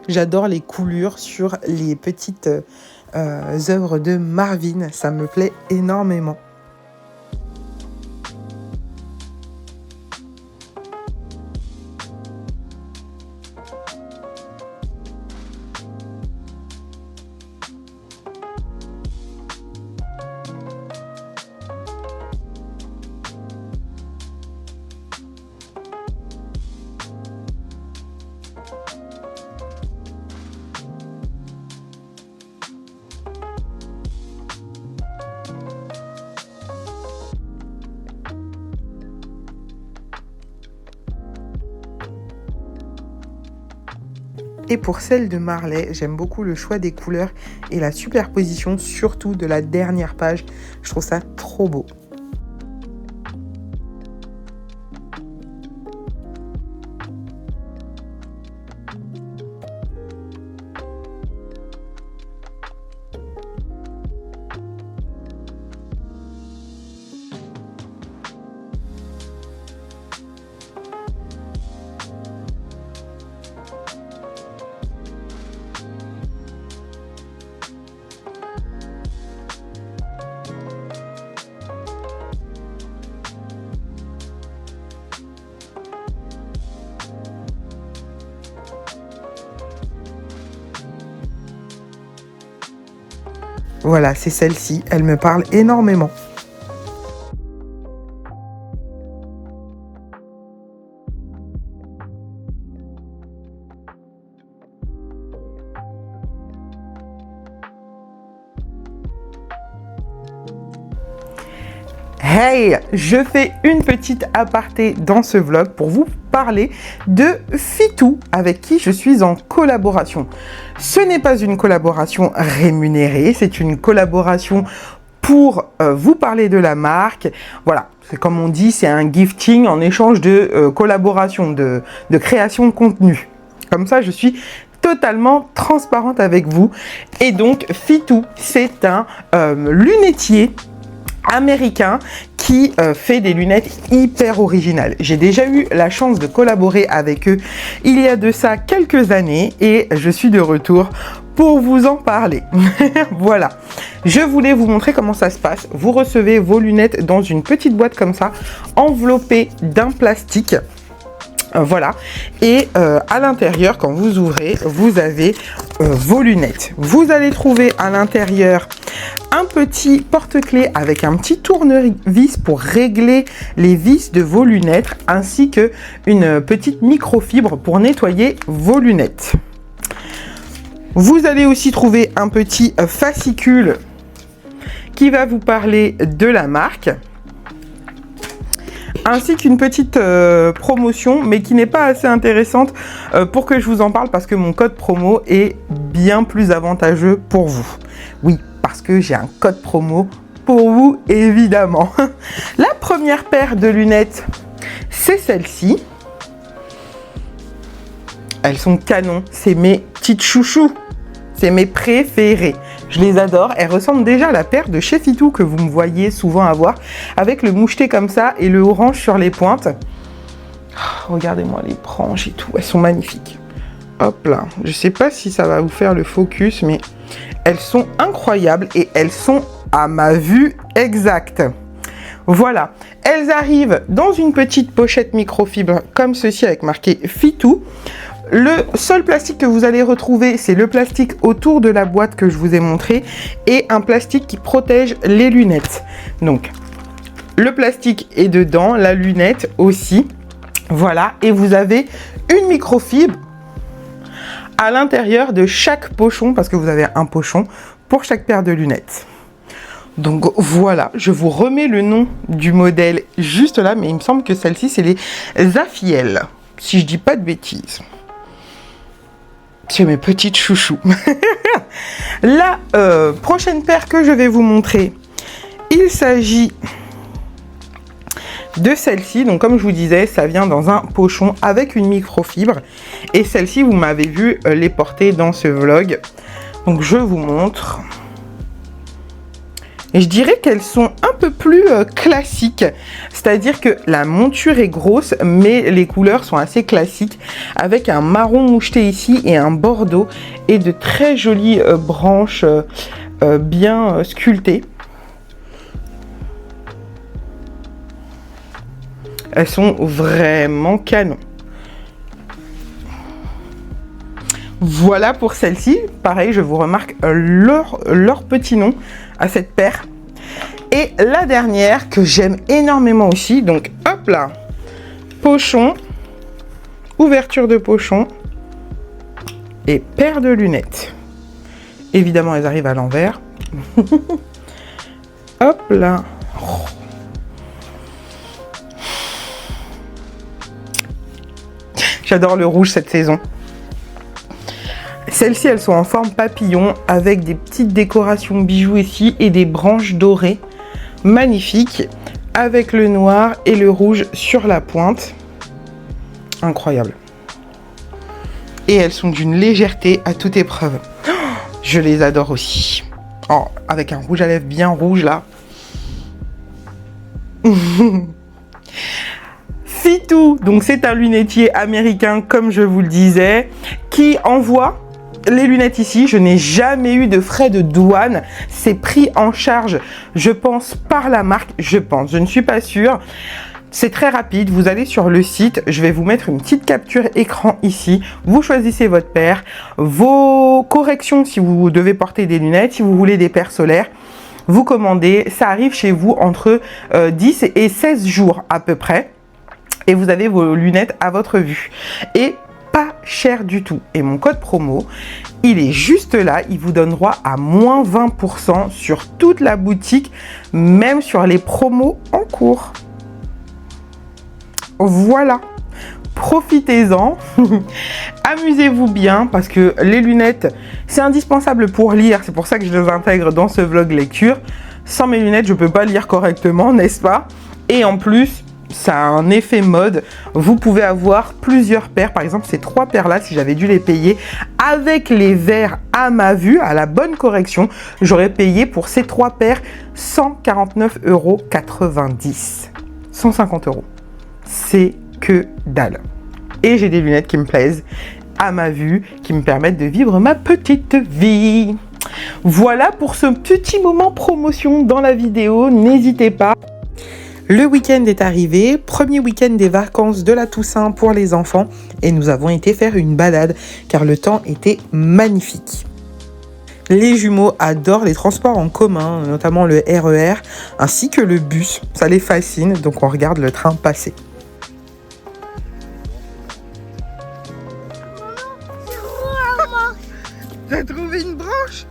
J'adore les coulures sur les petites œuvres de Marvin, ça me plaît énormément. Et pour celle de Marley, j'aime beaucoup le choix des couleurs et la superposition, surtout de la dernière page. Je trouve ça trop beau. Voilà, c'est celle-ci, elle me parle énormément. Hey, je fais une petite aparté dans ce vlog pour vous parler de Fitou avec qui je suis en collaboration. Ce n'est pas une collaboration rémunérée, c'est une collaboration pour vous parler de la marque. Voilà, c'est comme on dit, c'est un gifting en échange de collaboration, de création de contenu. Comme ça, je suis totalement transparente avec vous. Et donc, Fitou, c'est un lunetier américain qui fait des lunettes hyper originales. J'ai déjà eu la chance de collaborer avec eux il y a de ça quelques années et je suis de retour pour vous en parler. Voilà, je voulais vous montrer comment ça se passe. Vous recevez vos lunettes dans une petite boîte comme ça, enveloppée d'un plastique. Voilà, et à l'intérieur, quand vous ouvrez, vous avez vos lunettes. Vous allez trouver à l'intérieur un petit porte-clés avec un petit tournevis pour régler les vis de vos lunettes, ainsi que une petite microfibre pour nettoyer vos lunettes. Vous allez aussi trouver un petit fascicule qui va vous parler de la marque, ainsi qu'une petite promotion, mais qui n'est pas assez intéressante pour que je vous en parle, parce que mon code promo est bien plus avantageux pour vous. Oui, parce que j'ai un code promo pour vous, évidemment. La première paire de lunettes, c'est celle-ci. Elles sont canon, c'est mes petites chouchous. C'est mes préférées. Je les adore. Elles ressemblent déjà à la paire de chez Fitou que vous me voyez souvent avoir, avec le moucheté comme ça et le orange sur les pointes. Oh, regardez-moi les branches et tout. Elles sont magnifiques. Hop là, je sais pas si ça va vous faire le focus, mais elles sont incroyables et elles sont à ma vue exacte. Voilà, elles arrivent dans une petite pochette microfibre comme ceci avec marqué Fitou. Le seul plastique que vous allez retrouver, c'est le plastique autour de la boîte que je vous ai montré et un plastique qui protège les lunettes. Donc, le plastique est dedans, la lunette aussi. Voilà, et vous avez une microfibre à l'intérieur de chaque pochon, parce que vous avez un pochon pour chaque paire de lunettes. Donc voilà, je vous remets le nom du modèle juste là, mais il me semble que celle-ci, c'est les Zafiel, si je dis pas de bêtises. C'est mes petites chouchous. La prochaine paire que je vais vous montrer, il s'agit de celle-ci. Donc comme je vous disais, ça vient dans un pochon avec une microfibre. Et celle-ci, vous m'avez vu les porter dans ce vlog. Donc je vous montre. Et je dirais qu'elles sont un peu plus classiques. C'est-à-dire que la monture est grosse, mais les couleurs sont assez classiques. Avec un marron moucheté ici et un bordeaux. Et de très jolies branches bien sculptées. Elles sont vraiment canon. Voilà pour celle-ci. Pareil, je vous remarque leur petit nom à cette paire. Et la dernière que j'aime énormément aussi. Donc hop là. Pochon. Ouverture de pochon. Et paire de lunettes. Évidemment, elles arrivent à l'envers. Hop là. J'adore le rouge cette saison. Celles-ci, elles sont en forme papillon avec des petites décorations bijoux ici et des branches dorées. Magnifiques. Avec le noir et le rouge sur la pointe. Incroyable. Et elles sont d'une légèreté à toute épreuve. Oh, je les adore aussi. Oh, avec un rouge à lèvres bien rouge là. Fitou, donc c'est un lunetier américain comme je vous le disais, qui envoie les lunettes ici. Je n'ai jamais eu de frais de douane. C'est pris en charge, je pense, par la marque. Je pense, je ne suis pas sûre. C'est très rapide, vous allez sur le site, je vais vous mettre une petite capture écran ici, vous choisissez votre paire, vos corrections si vous devez porter des lunettes, si vous voulez des paires solaires, vous commandez, ça arrive chez vous entre 10 et 16 jours à peu près, et vous avez vos lunettes à votre vue. Et pas cher du tout. Et mon code promo, il est juste là, il vous donne droit à moins 20% sur toute la boutique, même sur les promos en cours. Voilà, profitez-en, amusez-vous bien parce que les lunettes, c'est indispensable pour lire, c'est pour ça que je les intègre dans ce vlog lecture. Sans mes lunettes, je ne peux pas lire correctement, n'est-ce pas? Et en plus, ça a un effet mode, vous pouvez avoir plusieurs paires, par exemple ces 3 paires là, si j'avais dû les payer avec les verres à ma vue, à la bonne correction, j'aurais payé pour ces 3 paires 149,90 €, 150 €. C'est que dalle. Et j'ai des lunettes qui me plaisent à ma vue, qui me permettent de vivre ma petite vie. Voilà pour ce petit moment promotion dans la vidéo, n'hésitez pas. Le week-end est arrivé, premier week-end des vacances de la Toussaint pour les enfants et nous avons été faire une balade car le temps était magnifique. Les jumeaux adorent les transports en commun, notamment le RER ainsi que le bus, ça les fascine donc on regarde le train passer. T'as trouvé une branche?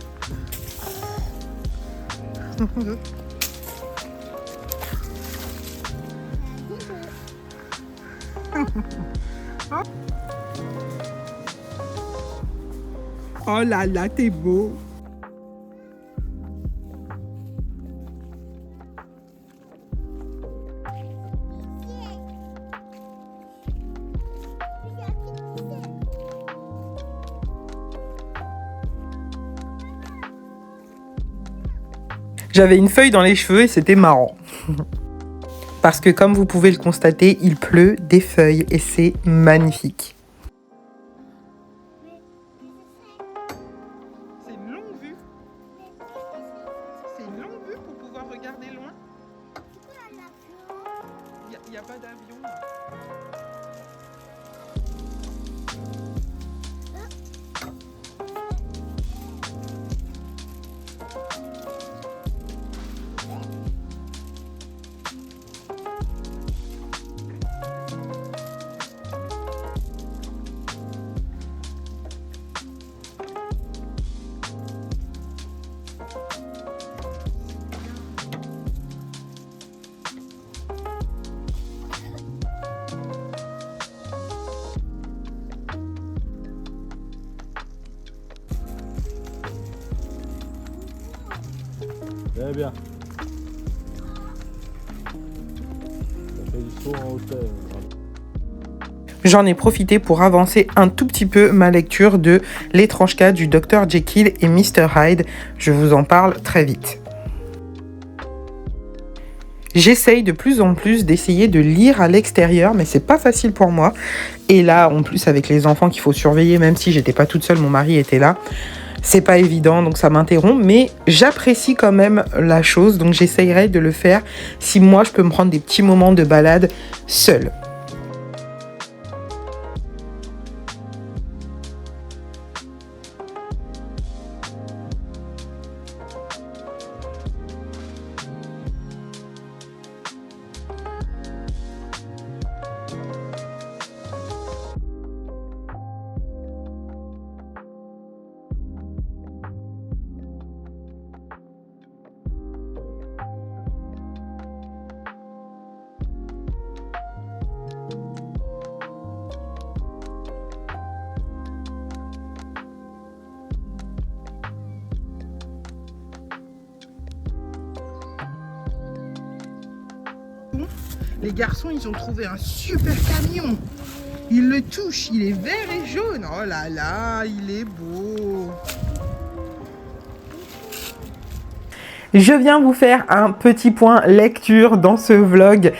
Oh là là, t'es beau. J'avais une feuille dans les cheveux et c'était marrant. Parce que comme vous pouvez le constater, il pleut des feuilles et c'est magnifique. regarder loin? Il n'y a pas d'avion. Très bien. Ça fait du saut en hauteur. J'en ai profité pour avancer un tout petit peu ma lecture de L'étrange cas du Dr Jekyll et Mr Hyde. Je vous en parle très vite. J'essaye de plus en plus d'essayer de lire à l'extérieur, mais c'est pas facile pour moi. Et là, en plus, avec les enfants qu'il faut surveiller, même si j'étais pas toute seule, mon mari était là. C'est pas évident, donc ça m'interrompt, mais j'apprécie quand même la chose, donc j'essayerai de le faire si moi je peux me prendre des petits moments de balade seule. Les garçons, ils ont trouvé un super camion. Ils le touchent, il est vert et jaune. Oh là là, il est beau. Je viens vous faire un petit point lecture dans ce vlog.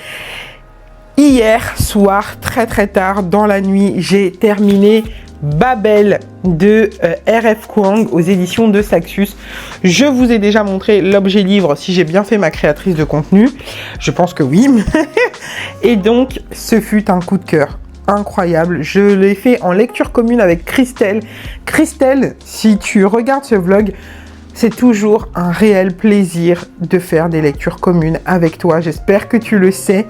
Hier soir, très tard dans la nuit, j'ai terminé Babel de R.F. Kuang aux éditions de Saxus. Je vous ai déjà montré l'objet livre, si j'ai bien fait ma créatrice de contenu. Je pense que oui. Et donc, ce fut un coup de cœur incroyable. Je l'ai fait en lecture commune avec Christelle. Christelle, si tu regardes ce vlog, c'est toujours un réel plaisir de faire des lectures communes avec toi. J'espère que tu le sais.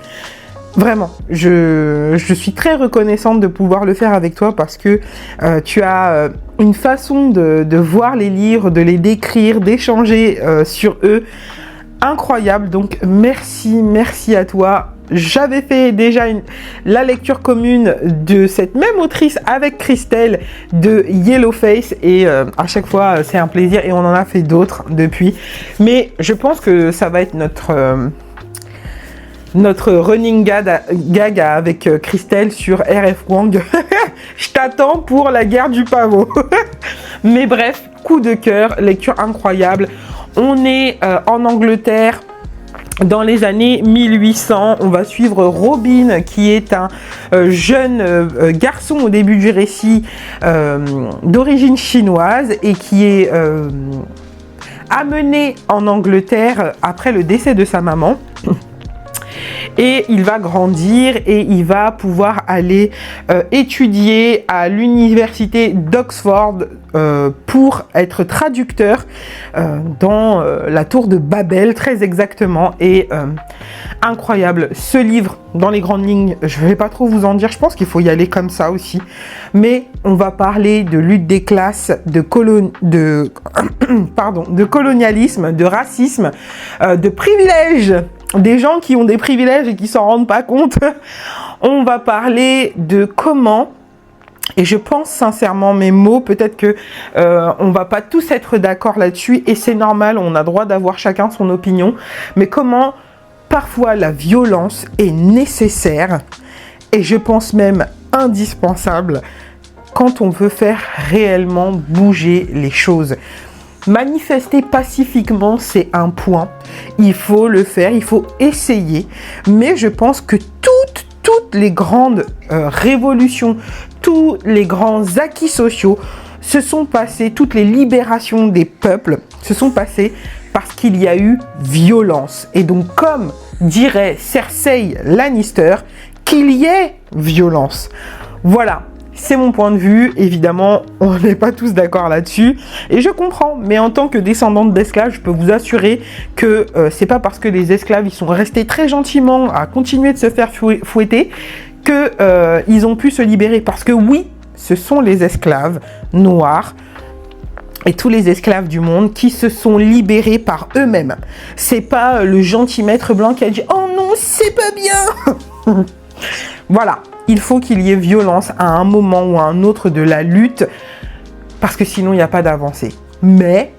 Vraiment, je suis très reconnaissante de pouvoir le faire avec toi parce que tu as une façon de voir les livres, de les décrire, d'échanger sur eux incroyable. Donc merci à toi. J'avais fait déjà la lecture commune de cette même autrice avec Christelle de Yellowface et à chaque fois c'est un plaisir et on en a fait d'autres depuis. Mais je pense que ça va être notre running gag avec Christelle sur R.F. Kuang. Je t'attends pour la guerre du pavot. Mais bref, coup de cœur, lecture incroyable. On est en Angleterre dans les années 1800. On va suivre Robin qui est un jeune garçon au début du récit d'origine chinoise et qui est amené en Angleterre après le décès de sa maman. Et il va grandir et il va pouvoir aller étudier à l'université d'Oxford pour être traducteur dans la tour de Babel, très exactement. Et incroyable, ce livre, dans les grandes lignes, je ne vais pas trop vous en dire, je pense qu'il faut y aller comme ça aussi. Mais on va parler de lutte des classes, de colonialisme, de racisme, de privilèges. Des gens qui ont des privilèges et qui s'en rendent pas compte. On va parler de comment, et je pense sincèrement mes mots, peut-être que on va pas tous être d'accord là-dessus, et c'est normal, on a droit d'avoir chacun son opinion, mais comment parfois la violence est nécessaire, et je pense même indispensable, quand on veut faire réellement bouger les choses. Manifester pacifiquement, c'est un point. Il faut le faire, il faut essayer. Mais je pense que toutes les grandes révolutions, tous les grands acquis sociaux se sont passées, toutes les libérations des peuples se sont passées parce qu'il y a eu violence. Et donc, comme dirait Cersei Lannister, qu'il y ait violence. Voilà. C'est mon point de vue, évidemment, on n'est pas tous d'accord là-dessus, et je comprends, mais en tant que descendante d'esclaves, je peux vous assurer que c'est pas parce que les esclaves, ils sont restés très gentiment à continuer de se faire fouetter, que ils ont pu se libérer, parce que oui, ce sont les esclaves noirs, et tous les esclaves du monde qui se sont libérés par eux-mêmes. C'est pas le gentil maître blanc qui a dit « Oh non, c'est pas bien !» Voilà. Il faut qu'il y ait violence à un moment ou à un autre de la lutte, parce que sinon il n'y a pas d'avancée. Mais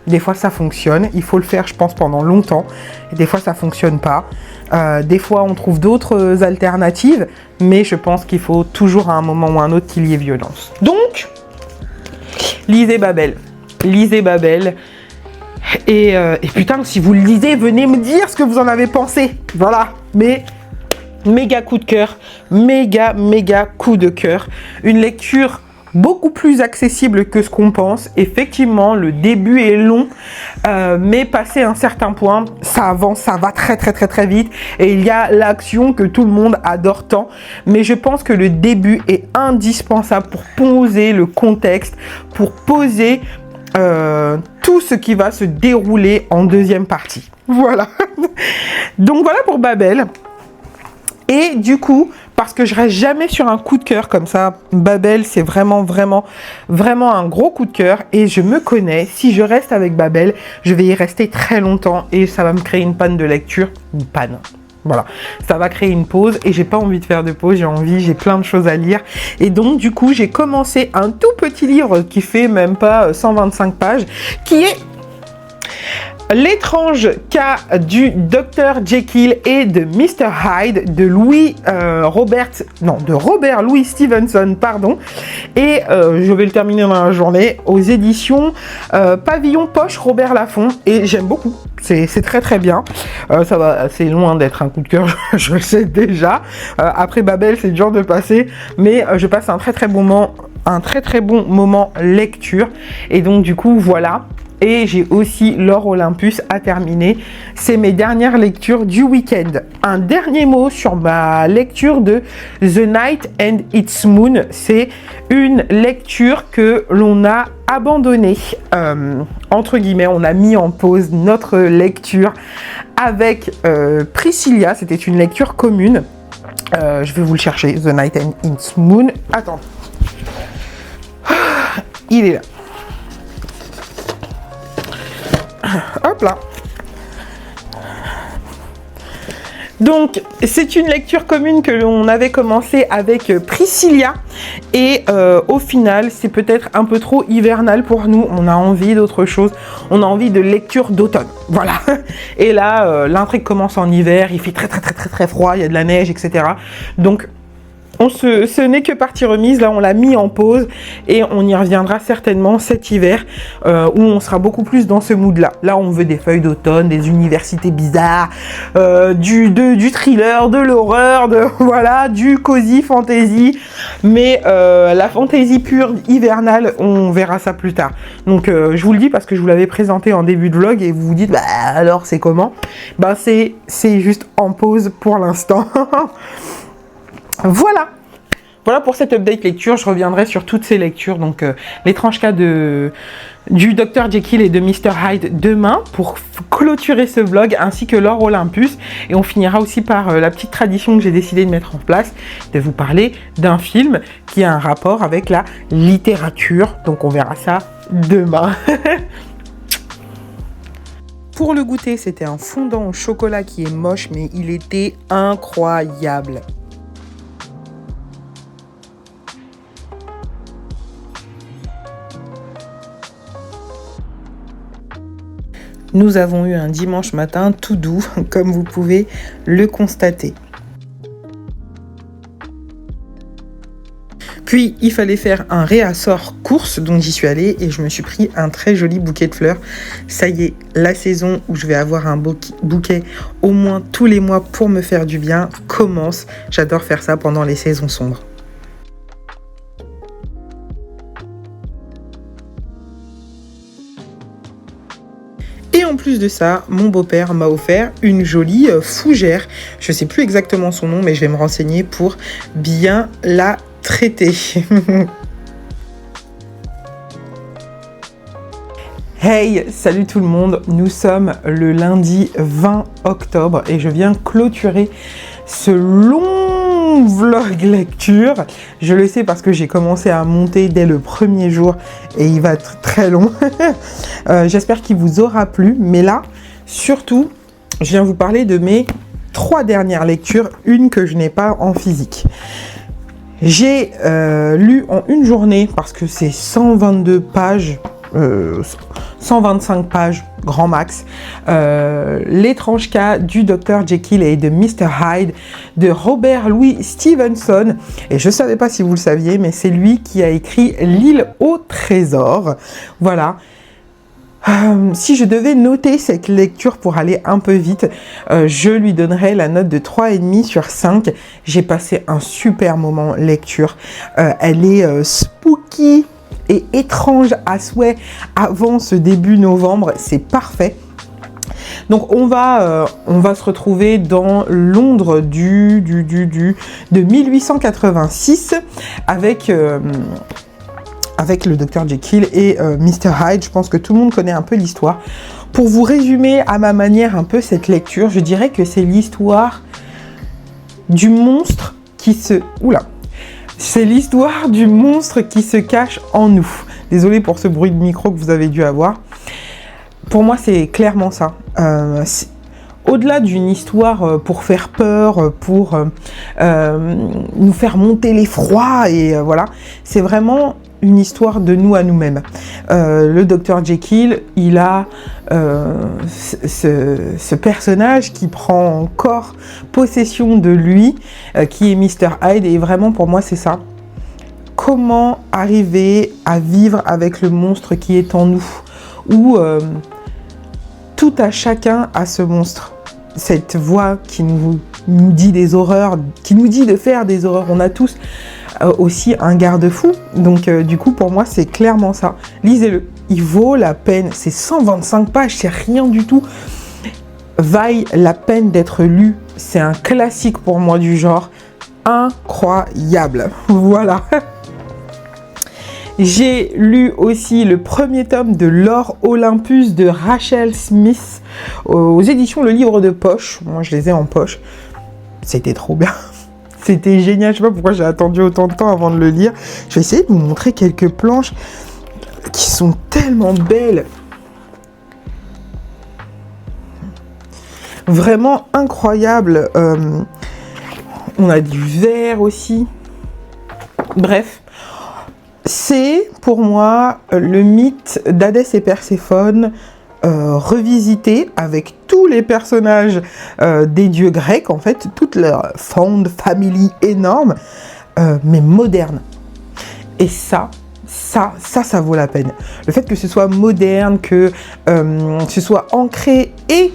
des fois ça fonctionne, il faut le faire je pense pendant longtemps, et des fois ça fonctionne pas. Des fois on trouve d'autres alternatives, mais je pense qu'il faut toujours à un moment ou à un autre qu'il y ait violence. Donc, lisez Babel. Lisez Babel. Et putain, si vous le lisez, venez me dire ce que vous en avez pensé. Voilà. Mais méga coup de cœur, méga coup de cœur. Une lecture beaucoup plus accessible que ce qu'on pense. Effectivement, le début est long, mais passé un certain point, ça avance, ça va très vite. Et il y a l'action que tout le monde adore tant. Mais je pense que le début est indispensable pour poser le contexte, pour poser tout ce qui va se dérouler en deuxième partie. Voilà. Donc voilà pour Babel. Et du coup, parce que je reste jamais sur un coup de cœur comme ça, Babel, c'est vraiment un gros coup de cœur. Et je me connais, si je reste avec Babel, je vais y rester très longtemps et ça va me créer une panne de lecture. Une panne. Voilà, ça va créer une pause et j'ai pas envie de faire de pause, j'ai plein de choses à lire. Et donc, du coup, j'ai commencé un tout petit livre qui fait même pas 125 pages, qui est L'étrange cas du Dr Jekyll et de Mr Hyde de Robert Louis Stevenson, pardon. Et je vais le terminer dans la journée aux éditions Pavillon Poche Robert Laffont. Et j'aime beaucoup. C'est très bien. Ça va, c'est loin d'être un coup de cœur, je le sais déjà. Après Babel, c'est dur de passer, mais je passe un très bon moment lecture. Et donc du coup, voilà. Et j'ai aussi l'Or Olympus à terminer. C'est mes dernières lectures du week-end. Un dernier mot sur ma lecture de The Night and Its Moon. C'est une lecture que l'on a abandonnée. Entre guillemets, on a mis en pause notre lecture avec Priscilla. C'était une lecture commune. Je vais vous le chercher. The Night and Its Moon. Attends. Il est là. Hop là. Donc, c'est une lecture commune que l'on avait commencé avec Priscilla. Et au final, c'est peut-être un peu trop hivernal pour nous. On a envie d'autre chose. On a envie de lecture d'automne. Voilà. Et là, l'intrigue commence en hiver. Il fait très froid. Il y a de la neige, etc. Donc, ce n'est que partie remise. Là, on l'a mis en pause et on y reviendra certainement cet hiver où on sera beaucoup plus dans ce mood-là. Là, on veut des feuilles d'automne, des universités bizarres, du thriller, de l'horreur, voilà, du cozy fantasy. Mais la fantasy pure hivernale, on verra ça plus tard. Donc, je vous le dis parce que je vous l'avais présenté en début de vlog et vous vous dites, bah alors c'est comment? Bah c'est juste en pause pour l'instant. Voilà pour cette update lecture. Je reviendrai sur toutes ces lectures. Donc, l'étrange cas du Dr Jekyll et de Mr Hyde demain pour clôturer ce vlog, ainsi que l'Or Olympus. Et on finira aussi par la petite tradition que j'ai décidé de mettre en place, de vous parler d'un film qui a un rapport avec la littérature. Donc, on verra ça demain. Pour le goûter, c'était un fondant au chocolat qui est moche, mais il était incroyable. Nous avons eu un dimanche matin tout doux, comme vous pouvez le constater. Puis, il fallait faire un réassort course, donc j'y suis allée et je me suis pris un très joli bouquet de fleurs. Ça y est, la saison où je vais avoir un bouquet au moins tous les mois pour me faire du bien commence. J'adore faire ça pendant les saisons sombres. en plus de ça, mon beau-père m'a offert une jolie fougère. Je sais plus exactement son nom, mais je vais me renseigner pour bien la traiter. Hey, salut tout le monde, nous sommes le lundi 20 octobre et je viens clôturer ce long vlog lecture. Je le sais parce que j'ai commencé à monter dès le premier jour et il va être très long. J'espère qu'il vous aura plu, mais là, surtout, je viens vous parler de mes 3 dernières lectures, une que je n'ai pas en physique. J'ai lu en une journée, parce que c'est 122 pages, 125 pages, grand max, L'étrange cas du Dr Jekyll et de Mr Hyde de Robert Louis Stevenson. Et je ne savais pas si vous le saviez, mais c'est lui qui a écrit L'île au trésor. Voilà. Si je devais noter cette lecture pour aller un peu vite, je lui donnerais la note de 3,5 sur 5. J'ai passé un super moment lecture. Elle est spooky et étrange à souhait avant ce début novembre, c'est parfait. Donc on va se retrouver dans Londres de 1886 avec le Dr Jekyll et Mr Hyde. Je pense que tout le monde connaît un peu l'histoire. Pour vous résumer à ma manière un peu cette lecture, je dirais que c'est l'histoire du monstre qui se... Oula! C'est l'histoire du monstre qui se cache en nous. Désolée pour ce bruit de micro que vous avez dû avoir. Pour moi, c'est clairement ça. Au-delà d'une histoire pour faire peur, pour nous faire monter l'effroi, et voilà, c'est vraiment une histoire de nous à nous-mêmes. Le Dr Jekyll, il a ce personnage qui prend encore possession de lui, qui est Mr Hyde, et vraiment pour moi c'est ça. Comment arriver à vivre avec le monstre qui est en nous, où tout à chacun a ce monstre, cette voix qui nous dit des horreurs, qui nous dit de faire des horreurs. On a tous aussi un garde-fou, donc du coup pour moi c'est clairement ça. Lisez-le, il vaut la peine, c'est 125 pages, c'est rien du tout, vaille la peine d'être lu. C'est un classique pour moi du genre, incroyable. Voilà. J'ai lu aussi le premier tome de L'Or Olympus de Rachel Smith aux éditions Le Livre de Poche. Moi je les ai en poche, c'était trop bien. C'était génial, je sais pas pourquoi j'ai attendu autant de temps avant de le lire. Je vais essayer de vous montrer quelques planches qui sont tellement belles. Vraiment incroyable. On a du vert aussi. Bref, c'est pour moi le mythe d'Hadès et Perséphone revisité avec tous les personnages des dieux grecs, en fait, toute leur found family énorme, mais moderne. Et ça vaut la peine. Le fait que ce soit moderne, que ce soit ancré et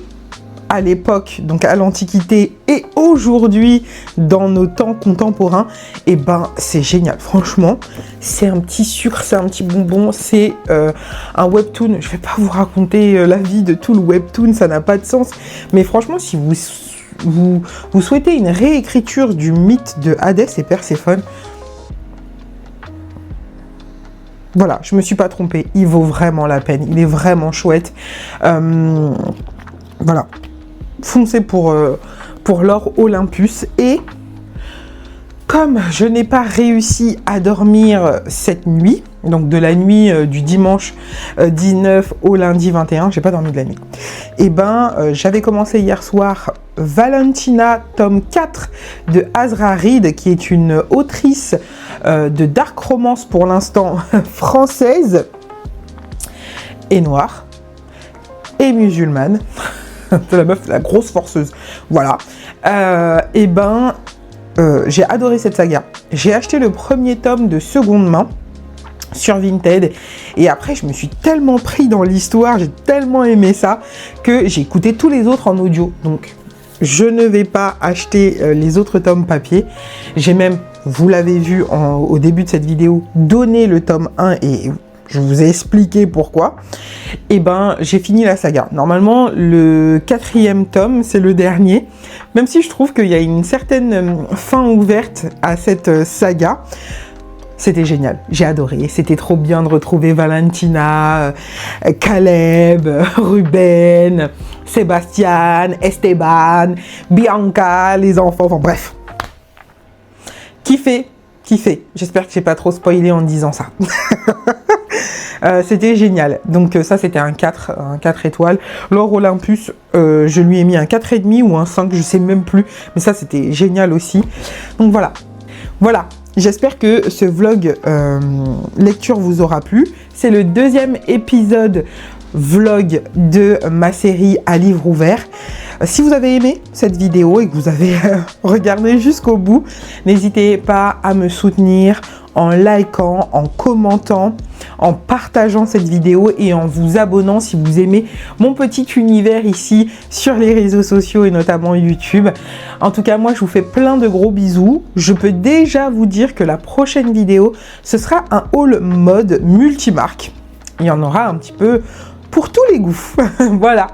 à l'époque, donc à l'Antiquité, et aujourd'hui dans nos temps contemporains, et ben c'est génial. Franchement, c'est un petit sucre, c'est un petit bonbon, c'est un webtoon. Je vais pas vous raconter la vie de tout le webtoon, ça n'a pas de sens. Mais franchement, si vous souhaitez une réécriture du mythe de Hadès et Perséphone, voilà, je me suis pas trompée, il vaut vraiment la peine, il est vraiment chouette. Voilà. Foncez pour L'Or Olympus. Et comme je n'ai pas réussi à dormir cette nuit, donc de la nuit du dimanche 19 au lundi 21, j'ai pas dormi de la nuit, et ben j'avais commencé hier soir Valentina tome 4 de Azra Reed, qui est une autrice de dark romance pour l'instant française et noire et musulmane. La meuf, la grosse forceuse. Voilà. Et ben, j'ai adoré cette saga. J'ai acheté le premier tome de seconde main sur Vinted. Et après, je me suis tellement pris dans l'histoire, j'ai tellement aimé ça, que j'ai écouté tous les autres en audio. Donc, je ne vais pas acheter les autres tomes papier. J'ai même, vous l'avez vu au début de cette vidéo, donné le tome 1 et je vous ai expliqué pourquoi. Et ben, j'ai fini la saga. Normalement, le 4e tome, c'est le dernier. Même si je trouve qu'il y a une certaine fin ouverte à cette saga. C'était génial, j'ai adoré. C'était trop bien de retrouver Valentina, Caleb, Ruben, Sébastien, Esteban, Bianca, les enfants, enfin bref. Kiffé. J'espère que j'ai pas trop spoilé en disant ça. C'était génial. Donc ça, c'était un 4 étoiles. L'Or Olympus, je lui ai mis un 4,5 ou un 5, je sais même plus. Mais ça, c'était génial aussi. Donc voilà. J'espère que ce vlog lecture vous aura plu. C'est le 2e épisode vlog de ma série à livre ouvert. Si vous avez aimé cette vidéo et que vous avez regardé jusqu'au bout, n'hésitez pas à me soutenir en likant, en commentant, en partageant cette vidéo et en vous abonnant si vous aimez mon petit univers ici sur les réseaux sociaux et notamment YouTube. En tout cas, moi, je vous fais plein de gros bisous. Je peux déjà vous dire que la prochaine vidéo, ce sera un haul mode multimarque. Il y en aura un petit peu pour tous les goûts. Voilà.